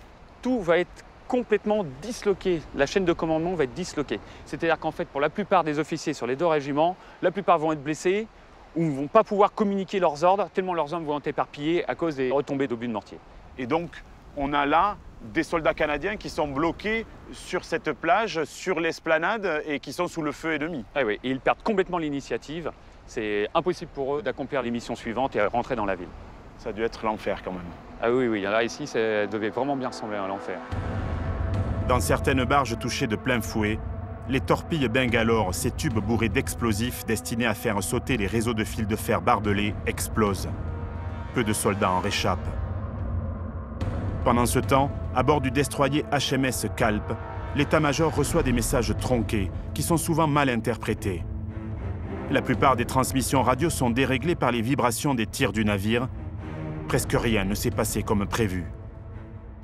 Tout va être complètement disloqué, la chaîne de commandement va être disloquée. C'est-à-dire qu'en fait, pour la plupart des officiers sur les 2 régiments, la plupart vont être blessés, ou ne vont pas pouvoir communiquer leurs ordres, tellement leurs hommes vont être éparpillés à cause des retombées d'obus de mortier. Et donc, on a là des soldats canadiens qui sont bloqués sur cette plage, sur l'esplanade, et qui sont sous le feu ennemi. Ah oui, et ils perdent complètement l'initiative. C'est impossible pour eux d'accomplir les missions suivantes et rentrer dans la ville. Ça a dû être l'enfer quand même. Ah oui, oui, là ici, ça devait vraiment bien ressembler à l'enfer. Dans certaines barges touchées de plein fouet, les torpilles Bangalore, ces tubes bourrés d'explosifs destinés à faire sauter les réseaux de fils de fer barbelés, explosent. Peu de soldats en réchappent. Pendant ce temps, à bord du destroyer HMS Kalp, l'état-major reçoit des messages tronqués qui sont souvent mal interprétés. La plupart des transmissions radio sont déréglées par les vibrations des tirs du navire. Presque rien ne s'est passé comme prévu.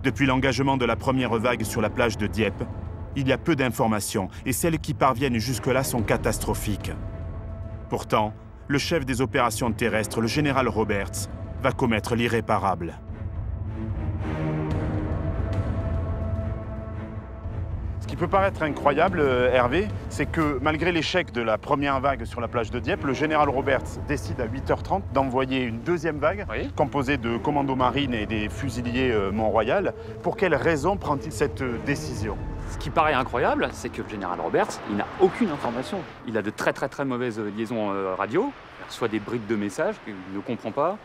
Depuis l'engagement de la première vague sur la plage de Dieppe, il y a peu d'informations et celles qui parviennent jusque-là sont catastrophiques. Pourtant, le chef des opérations terrestres, le général Roberts, va commettre l'irréparable. Ce qui peut paraître incroyable, Hervé, c'est que malgré l'échec de la première vague sur la plage de Dieppe, le général Roberts décide à 8h30 d'envoyer une deuxième vague, composée de commandos marines et des fusiliers Mont-Royal. Pour quelle raison prend-il cette décision? Ce qui paraît incroyable, c'est que le général Roberts, il n'a aucune information. Il a de très mauvaises liaisons radio, il reçoit des brides de messages qu'il ne comprend pas.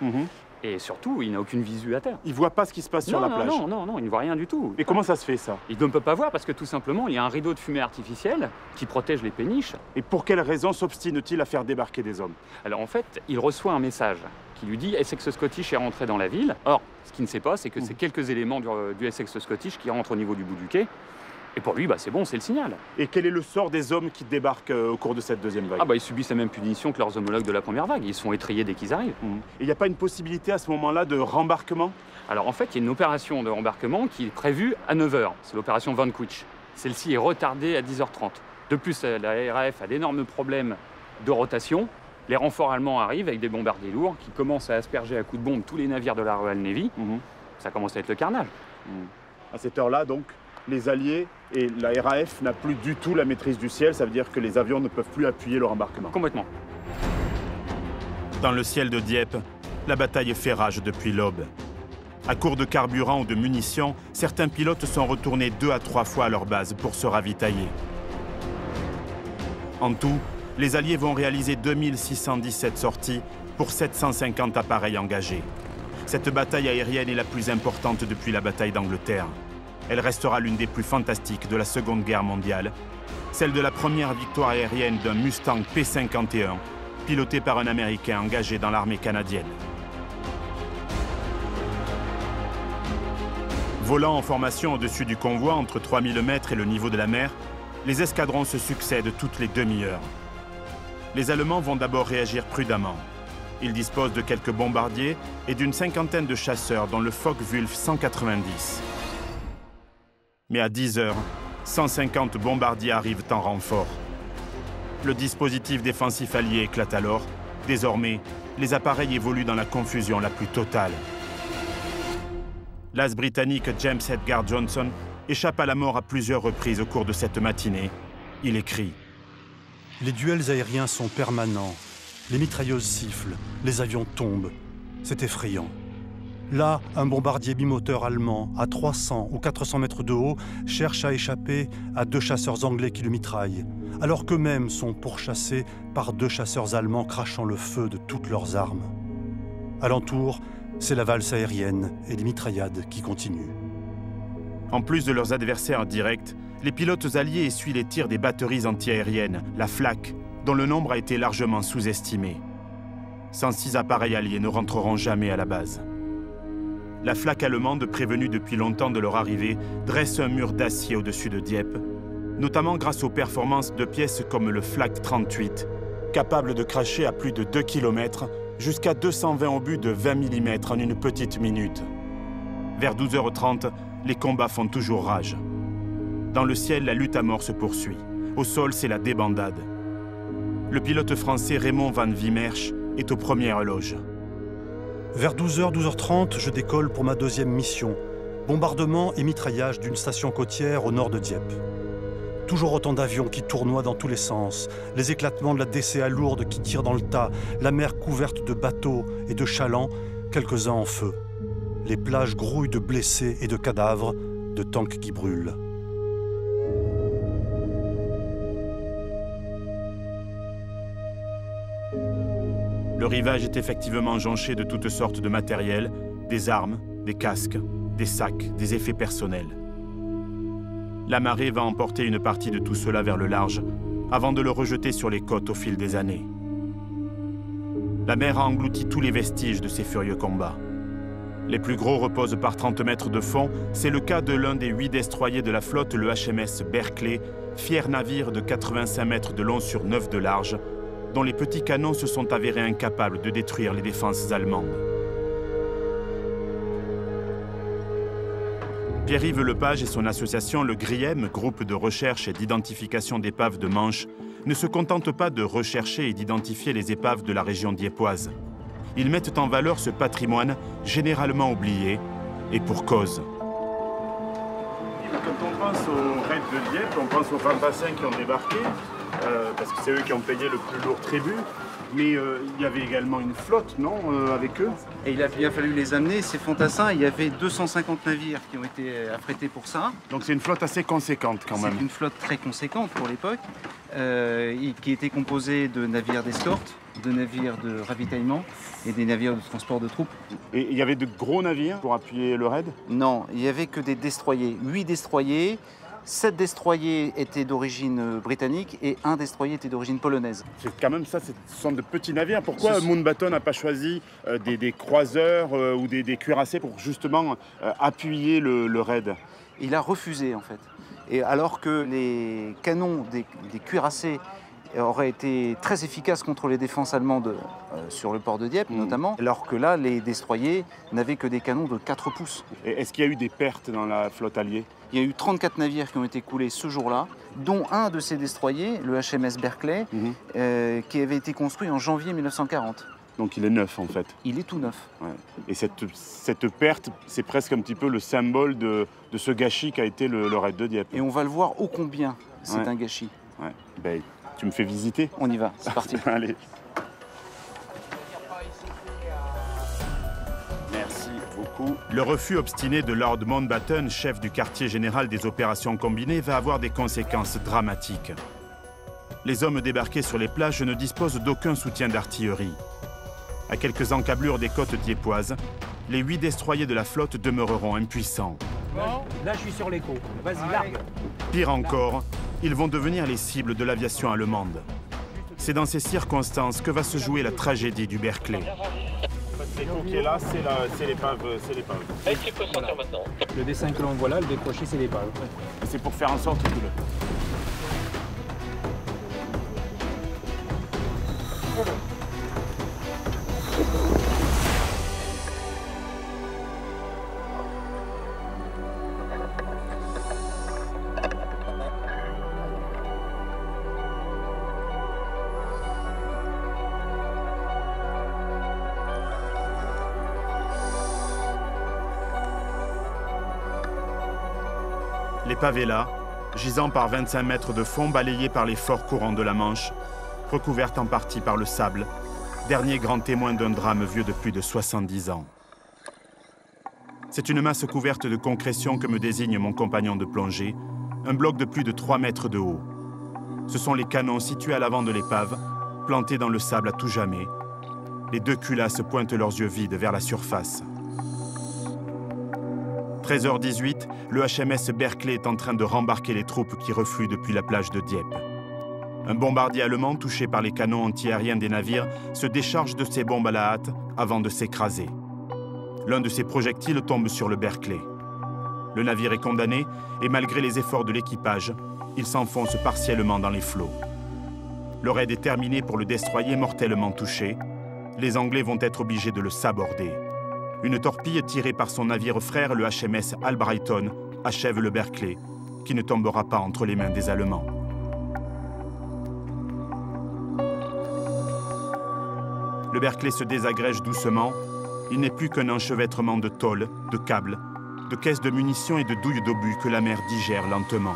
Et surtout, il n'a aucune visu à terre. Il ne voit pas ce qui se passe sur la plage? Non, il ne voit rien du tout. Et comment ça se fait, ça? Il ne peut pas voir parce que tout simplement, il y a un rideau de fumée artificielle qui protège les péniches. Et pour quelle raison s'obstine-t-il à faire débarquer des hommes? Alors en fait, il reçoit un message qui lui dit Essex Scottish est rentré dans la ville. Or, ce qu'il ne sait pas, c'est que c'est quelques éléments du Essex Scottish qui rentrent au niveau du bout du quai. Et pour lui, c'est bon, c'est le signal. Et quel est le sort des hommes qui débarquent au cours de cette deuxième vague? Ils subissent la même punition que leurs homologues de la première vague. Ils sont étrillés dès qu'ils arrivent. Et il n'y a pas une possibilité à ce moment-là de rembarquement? Alors en fait, il y a une opération de rembarquement qui est prévue à 9h. C'est l'opération Vanquish. Celle-ci est retardée à 10h30. De plus, la RAF a d'énormes problèmes de rotation. Les renforts allemands arrivent avec des bombardiers lourds qui commencent à asperger à coups de bombe tous les navires de la Royal Navy. Ça commence à être le carnage. À cette heure-là, donc, les Alliés et la RAF n'a plus du tout la maîtrise du ciel. Ça veut dire que les avions ne peuvent plus appuyer leur embarquement. Complètement. Dans le ciel de Dieppe, la bataille fait rage depuis l'aube. À court de carburant ou de munitions, certains pilotes sont retournés 2 à 3 fois à leur base pour se ravitailler. En tout, les Alliés vont réaliser 2617 sorties pour 750 appareils engagés. Cette bataille aérienne est la plus importante depuis la bataille d'Angleterre. Elle restera l'une des plus fantastiques de la Seconde Guerre mondiale, celle de la première victoire aérienne d'un Mustang P-51, piloté par un Américain engagé dans l'armée canadienne. Volant en formation au-dessus du convoi entre 3000 mètres et le niveau de la mer, les escadrons se succèdent toutes les demi-heures. Les Allemands vont d'abord réagir prudemment. Ils disposent de quelques bombardiers et d'une cinquantaine de chasseurs, dont le Focke-Wulf 190. Mais à 10h, 150 bombardiers arrivent en renfort. Le dispositif défensif allié éclate alors. Désormais, les appareils évoluent dans la confusion la plus totale. L'as britannique James Edgar Johnson échappe à la mort à plusieurs reprises au cours de cette matinée. Il écrit « Les duels aériens sont permanents. Les mitrailleuses sifflent, les avions tombent. C'est effrayant. Là, un bombardier bimoteur allemand, à 300 ou 400 mètres de haut, cherche à échapper à 2 chasseurs anglais qui le mitraillent, alors qu'eux-mêmes sont pourchassés par 2 chasseurs allemands crachant le feu de toutes leurs armes. Alentour, c'est la valse aérienne et les mitraillades qui continuent. » En plus de leurs adversaires directs, les pilotes alliés essuient les tirs des batteries antiaériennes, la Flak, dont le nombre a été largement sous-estimé. 106 appareils alliés ne rentreront jamais à la base. La Flak allemande, prévenue depuis longtemps de leur arrivée, dresse un mur d'acier au-dessus de Dieppe, notamment grâce aux performances de pièces comme le Flak 38, capable de cracher à plus de 2 km jusqu'à 220 obus de 20 mm en une petite minute. Vers 12h30, les combats font toujours rage. Dans le ciel, la lutte à mort se poursuit. Au sol, c'est la débandade. Le pilote français Raymond van Wimmersch est aux premières loges. Vers 12h, 12h30, je décolle pour ma deuxième mission. Bombardement et mitraillage d'une station côtière au nord de Dieppe. Toujours autant d'avions qui tournoient dans tous les sens, les éclatements de la DCA lourde qui tire dans le tas, la mer couverte de bateaux et de chalands, quelques-uns en feu. Les plages grouillent de blessés et de cadavres, de tanks qui brûlent. Le rivage est effectivement jonché de toutes sortes de matériel, des armes, des casques, des sacs, des effets personnels. La marée va emporter une partie de tout cela vers le large, avant de le rejeter sur les côtes au fil des années. La mer a englouti tous les vestiges de ces furieux combats. Les plus gros reposent par 30 mètres de fond. C'est le cas de l'un des 8 destroyers de la flotte, le HMS Berkeley, fier navire de 85 mètres de long sur 9 de large, dont les petits canons se sont avérés incapables de détruire les défenses allemandes. Pierre-Yves Lepage et son association le GRIEM, groupe de recherche et d'identification d'épaves de Manche, ne se contentent pas de rechercher et d'identifier les épaves de la région dieppoise. Ils mettent en valeur ce patrimoine généralement oublié, et pour cause. Quand on pense au raid de Dieppe, on pense aux grands bassins qui ont débarqué, parce que c'est eux qui ont payé le plus lourd tribut. Mais il y avait également une flotte, non, avec eux? Et il a bien fallu les amener, ces fantassins. Il y avait 250 navires qui ont été affrétés pour ça. Donc c'est une flotte assez conséquente quand même. C'est une flotte très conséquente pour l'époque, qui était composée de navires d'escorte, de navires de ravitaillement et des navires de transport de troupes. Et il y avait de gros navires pour appuyer le raid? Non, il n'y avait que des destroyers. 8 destroyers. 7 destroyers étaient d'origine britannique et 1 destroyer était d'origine polonaise. C'est quand même ça, ce sont de petits navires. Pourquoi Mountbatten n'a pas choisi des croiseurs ou des cuirassés pour justement appuyer le raid? Il a refusé en fait. Et alors que les canons des cuirassés auraient été très efficaces contre les défenses allemandes sur le port de Dieppe notamment, alors que là, les destroyers n'avaient que des canons de 4 pouces. Et est-ce qu'il y a eu des pertes dans la flotte alliée? Il y a eu 34 navires qui ont été coulés ce jour-là, dont un de ces destroyers, le HMS Berkeley, qui avait été construit en janvier 1940. Donc il est neuf en fait? Il est tout neuf. Ouais. Et cette perte, c'est presque un petit peu le symbole de ce gâchis qu'a été le raid de Dieppe. Et on va le voir ô combien c'est un gâchis. Ouais. Ben, tu me fais visiter? On y va, c'est parti. Allez. Merci beaucoup. Le refus obstiné de Lord Mountbatten, chef du quartier général des opérations combinées, va avoir des conséquences dramatiques. Les hommes débarqués sur les plages ne disposent d'aucun soutien d'artillerie. À quelques encablures des côtes dieppoises, les 8 destroyers de la flotte demeureront impuissants. Là, je suis sur l'écho. Vas-y, largue. Pire encore, ils vont devenir les cibles de l'aviation allemande. C'est dans ces circonstances que va se jouer la tragédie du Berkeley. L'écho qui est là, c'est l'épave. Est-ce qu'il faut sortir maintenant? Le dessin que l'on voit là, le décroché, c'est l'épave. C'est pour faire en sorte que L'épave est là, gisant par 25 mètres de fond, balayée par les forts courants de la Manche, recouverte en partie par le sable, dernier grand témoin d'un drame vieux de plus de 70 ans. C'est une masse couverte de concrétion que me désigne mon compagnon de plongée, un bloc de plus de 3 mètres de haut. Ce sont les canons situés à l'avant de l'épave, plantés dans le sable à tout jamais. Les 2 culasses pointent leurs yeux vides vers la surface. 13h18, le HMS Berkeley est en train de rembarquer les troupes qui refluent depuis la plage de Dieppe. Un bombardier allemand touché par les canons antiaériens des navires se décharge de ses bombes à la hâte avant de s'écraser. L'un de ses projectiles tombe sur le Berkeley. Le navire est condamné et malgré les efforts de l'équipage, il s'enfonce partiellement dans les flots. Le raid est terminé pour le destroyer mortellement touché. les Anglais vont être obligés de le saborder. Une torpille tirée par son navire frère, le HMS Albrighton, achève le Berkeley, qui ne tombera pas entre les mains des Allemands. Le Berkeley se désagrège doucement. Il n'est plus qu'un enchevêtrement de tôles, de câbles, de caisses de munitions et de douilles d'obus que la mer digère lentement.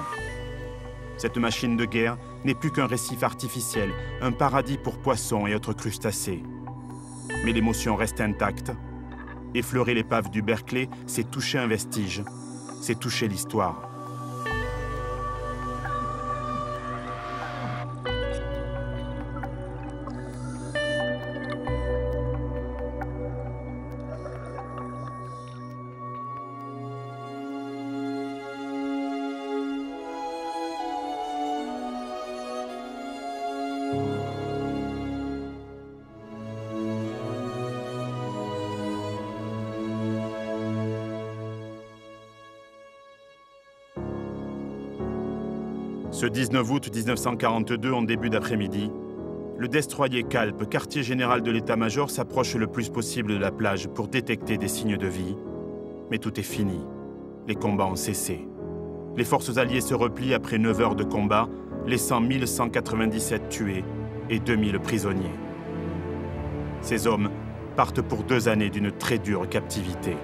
Cette machine de guerre n'est plus qu'un récif artificiel, un paradis pour poissons et autres crustacés. Mais l'émotion reste intacte. Effleurer l'épave du Berkeley, c'est toucher un vestige, c'est toucher l'histoire. Ce 19 août 1942, en début d'après-midi, le destroyer Calpe, quartier général de l'état-major, s'approche le plus possible de la plage pour détecter des signes de vie. Mais tout est fini. Les combats ont cessé. Les forces alliées se replient après 9 heures de combat, laissant 1197 tués et 2000 prisonniers. Ces hommes partent pour 2 années d'une très dure captivité.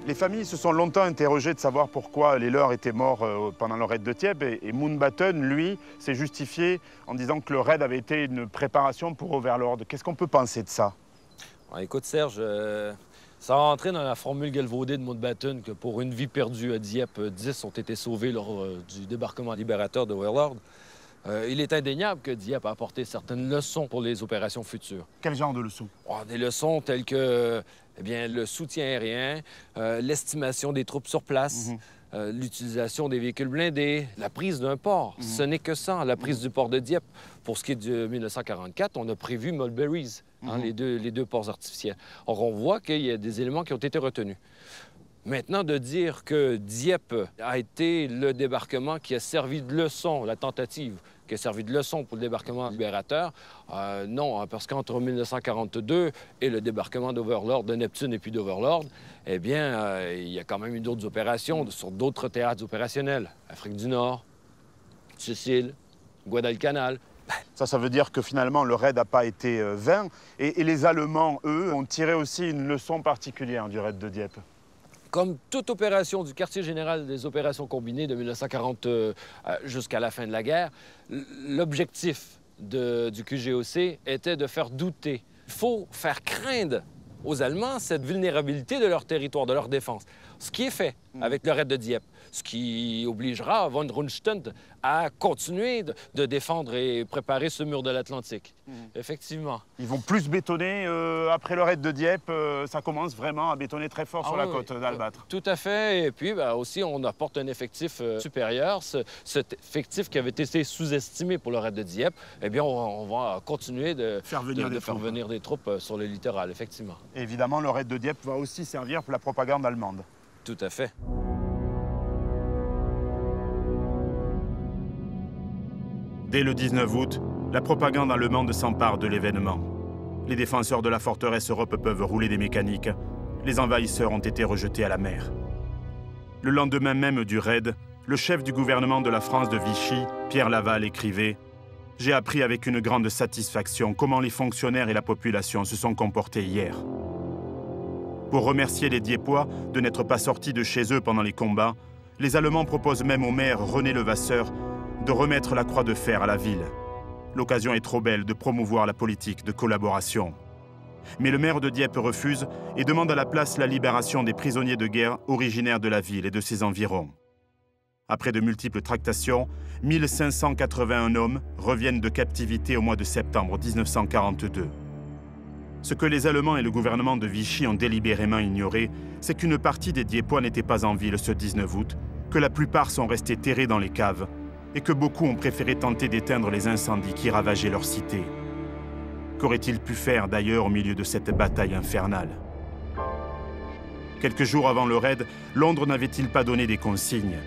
Les familles se sont longtemps interrogées de savoir pourquoi les leurs étaient morts pendant le raid de Dieppe. Et Mountbatten, lui, s'est justifié en disant que le raid avait été une préparation pour Overlord. Qu'est-ce qu'on peut penser de ça? Écoute, Serge, ça a entré dans la formule galvaudée de Mountbatten que pour une vie perdue à Dieppe, 10 ont été sauvés lors du débarquement libérateur de Overlord. Il est indéniable que Dieppe a apporté certaines leçons pour les opérations futures. Quel genre de leçons? Des leçons telles que le soutien aérien, l'estimation des troupes sur place, l'utilisation des véhicules blindés, la prise d'un port. Ce n'est que ça, la prise du port de Dieppe. Pour ce qui est de 1944, on a prévu Mulberries, les deux ports artificiels. Or, on voit qu'il y a des éléments qui ont été retenus. Maintenant, de dire que Dieppe a été le débarquement qui a servi de leçon, la tentative, qui a servi de leçon pour le débarquement libérateur, non, parce qu'entre 1942 et le débarquement d'Overlord, de Neptune et puis d'Overlord, eh bien, il y a quand même eu d'autres opérations sur d'autres théâtres opérationnels. Afrique du Nord, Sicile, Guadalcanal. Ça veut dire que finalement, le raid n'a pas été vain. Et les Allemands, eux, ont tiré aussi une leçon particulière du raid de Dieppe. Comme toute opération du quartier général des opérations combinées de 1940 jusqu'à la fin de la guerre, l'objectif du QGOC était de faire douter. Il faut faire craindre aux Allemands cette vulnérabilité de leur territoire, de leur défense. Ce qui est fait avec le raid de Dieppe, ce qui obligera von Rundstedt à continuer de défendre et préparer ce mur de l'Atlantique. Effectivement. Ils vont plus bétonner après le raid de Dieppe. Ça commence vraiment à bétonner très fort sur la côte d'Albâtre. Tout à fait. Et puis aussi, on apporte un effectif supérieur. Cet effectif qui avait été sous-estimé pour le raid de Dieppe, eh bien, on va continuer de faire venir des troupes sur le littoral, effectivement. Et évidemment, le raid de Dieppe va aussi servir pour la propagande allemande. Tout à fait. Dès le 19 août, la propagande allemande s'empare de l'événement. Les défenseurs de la forteresse Europe peuvent rouler des mécaniques. Les envahisseurs ont été rejetés à la mer. Le lendemain même du raid, le chef du gouvernement de la France de Vichy, Pierre Laval, écrivait « J'ai appris avec une grande satisfaction comment les fonctionnaires et la population se sont comportés hier. » Pour remercier les Diepois de n'être pas sortis de chez eux pendant les combats, les Allemands proposent même au maire René Levasseur de remettre la croix de fer à la ville. L'occasion est trop belle de promouvoir la politique de collaboration. Mais le maire de Dieppe refuse et demande à la place la libération des prisonniers de guerre originaires de la ville et de ses environs. Après de multiples tractations, 1581 hommes reviennent de captivité au mois de septembre 1942. Ce que les Allemands et le gouvernement de Vichy ont délibérément ignoré, c'est qu'une partie des Diepois n'était pas en ville ce 19 août, que la plupart sont restés terrés dans les caves et que beaucoup ont préféré tenter d'éteindre les incendies qui ravageaient leur cité. Qu'aurait-il pu faire d'ailleurs au milieu de cette bataille infernale? Quelques jours avant le raid, Londres n'avait-il pas donné des consignes?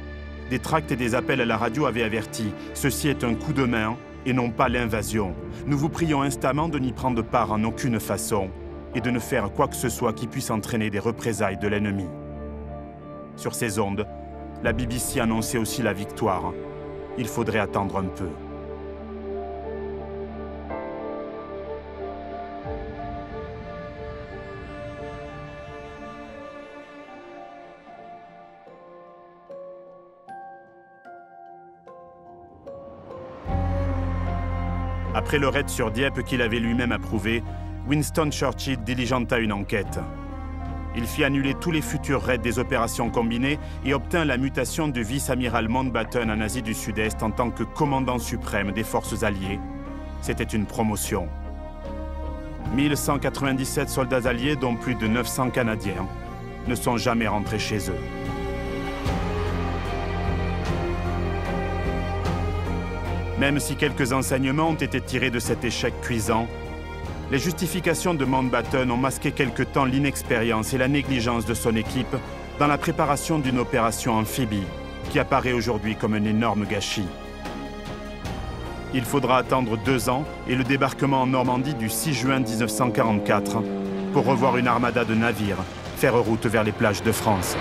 Des tracts et des appels à la radio avaient averti « Ceci est un coup de main et non pas l'invasion. Nous vous prions instamment de n'y prendre part en aucune façon et de ne faire quoi que ce soit qui puisse entraîner des représailles de l'ennemi. » Sur ces ondes, la BBC annonçait aussi la victoire. Il faudrait attendre un peu. Après le raid sur Dieppe qu'il avait lui-même approuvé, Winston Churchill diligenta une enquête. Il fit annuler tous les futurs raids des opérations combinées et obtint la mutation du vice-amiral Mountbatten en Asie du Sud-Est en tant que commandant suprême des forces alliées. C'était une promotion. 1197 soldats alliés, dont plus de 900 Canadiens, ne sont jamais rentrés chez eux. Même si quelques enseignements ont été tirés de cet échec cuisant, les justifications de Mountbatten ont masqué quelque temps l'inexpérience et la négligence de son équipe dans la préparation d'une opération amphibie qui apparaît aujourd'hui comme un énorme gâchis. Il faudra attendre 2 ans et le débarquement en Normandie du 6 juin 1944 pour revoir une armada de navires faire route vers les plages de France.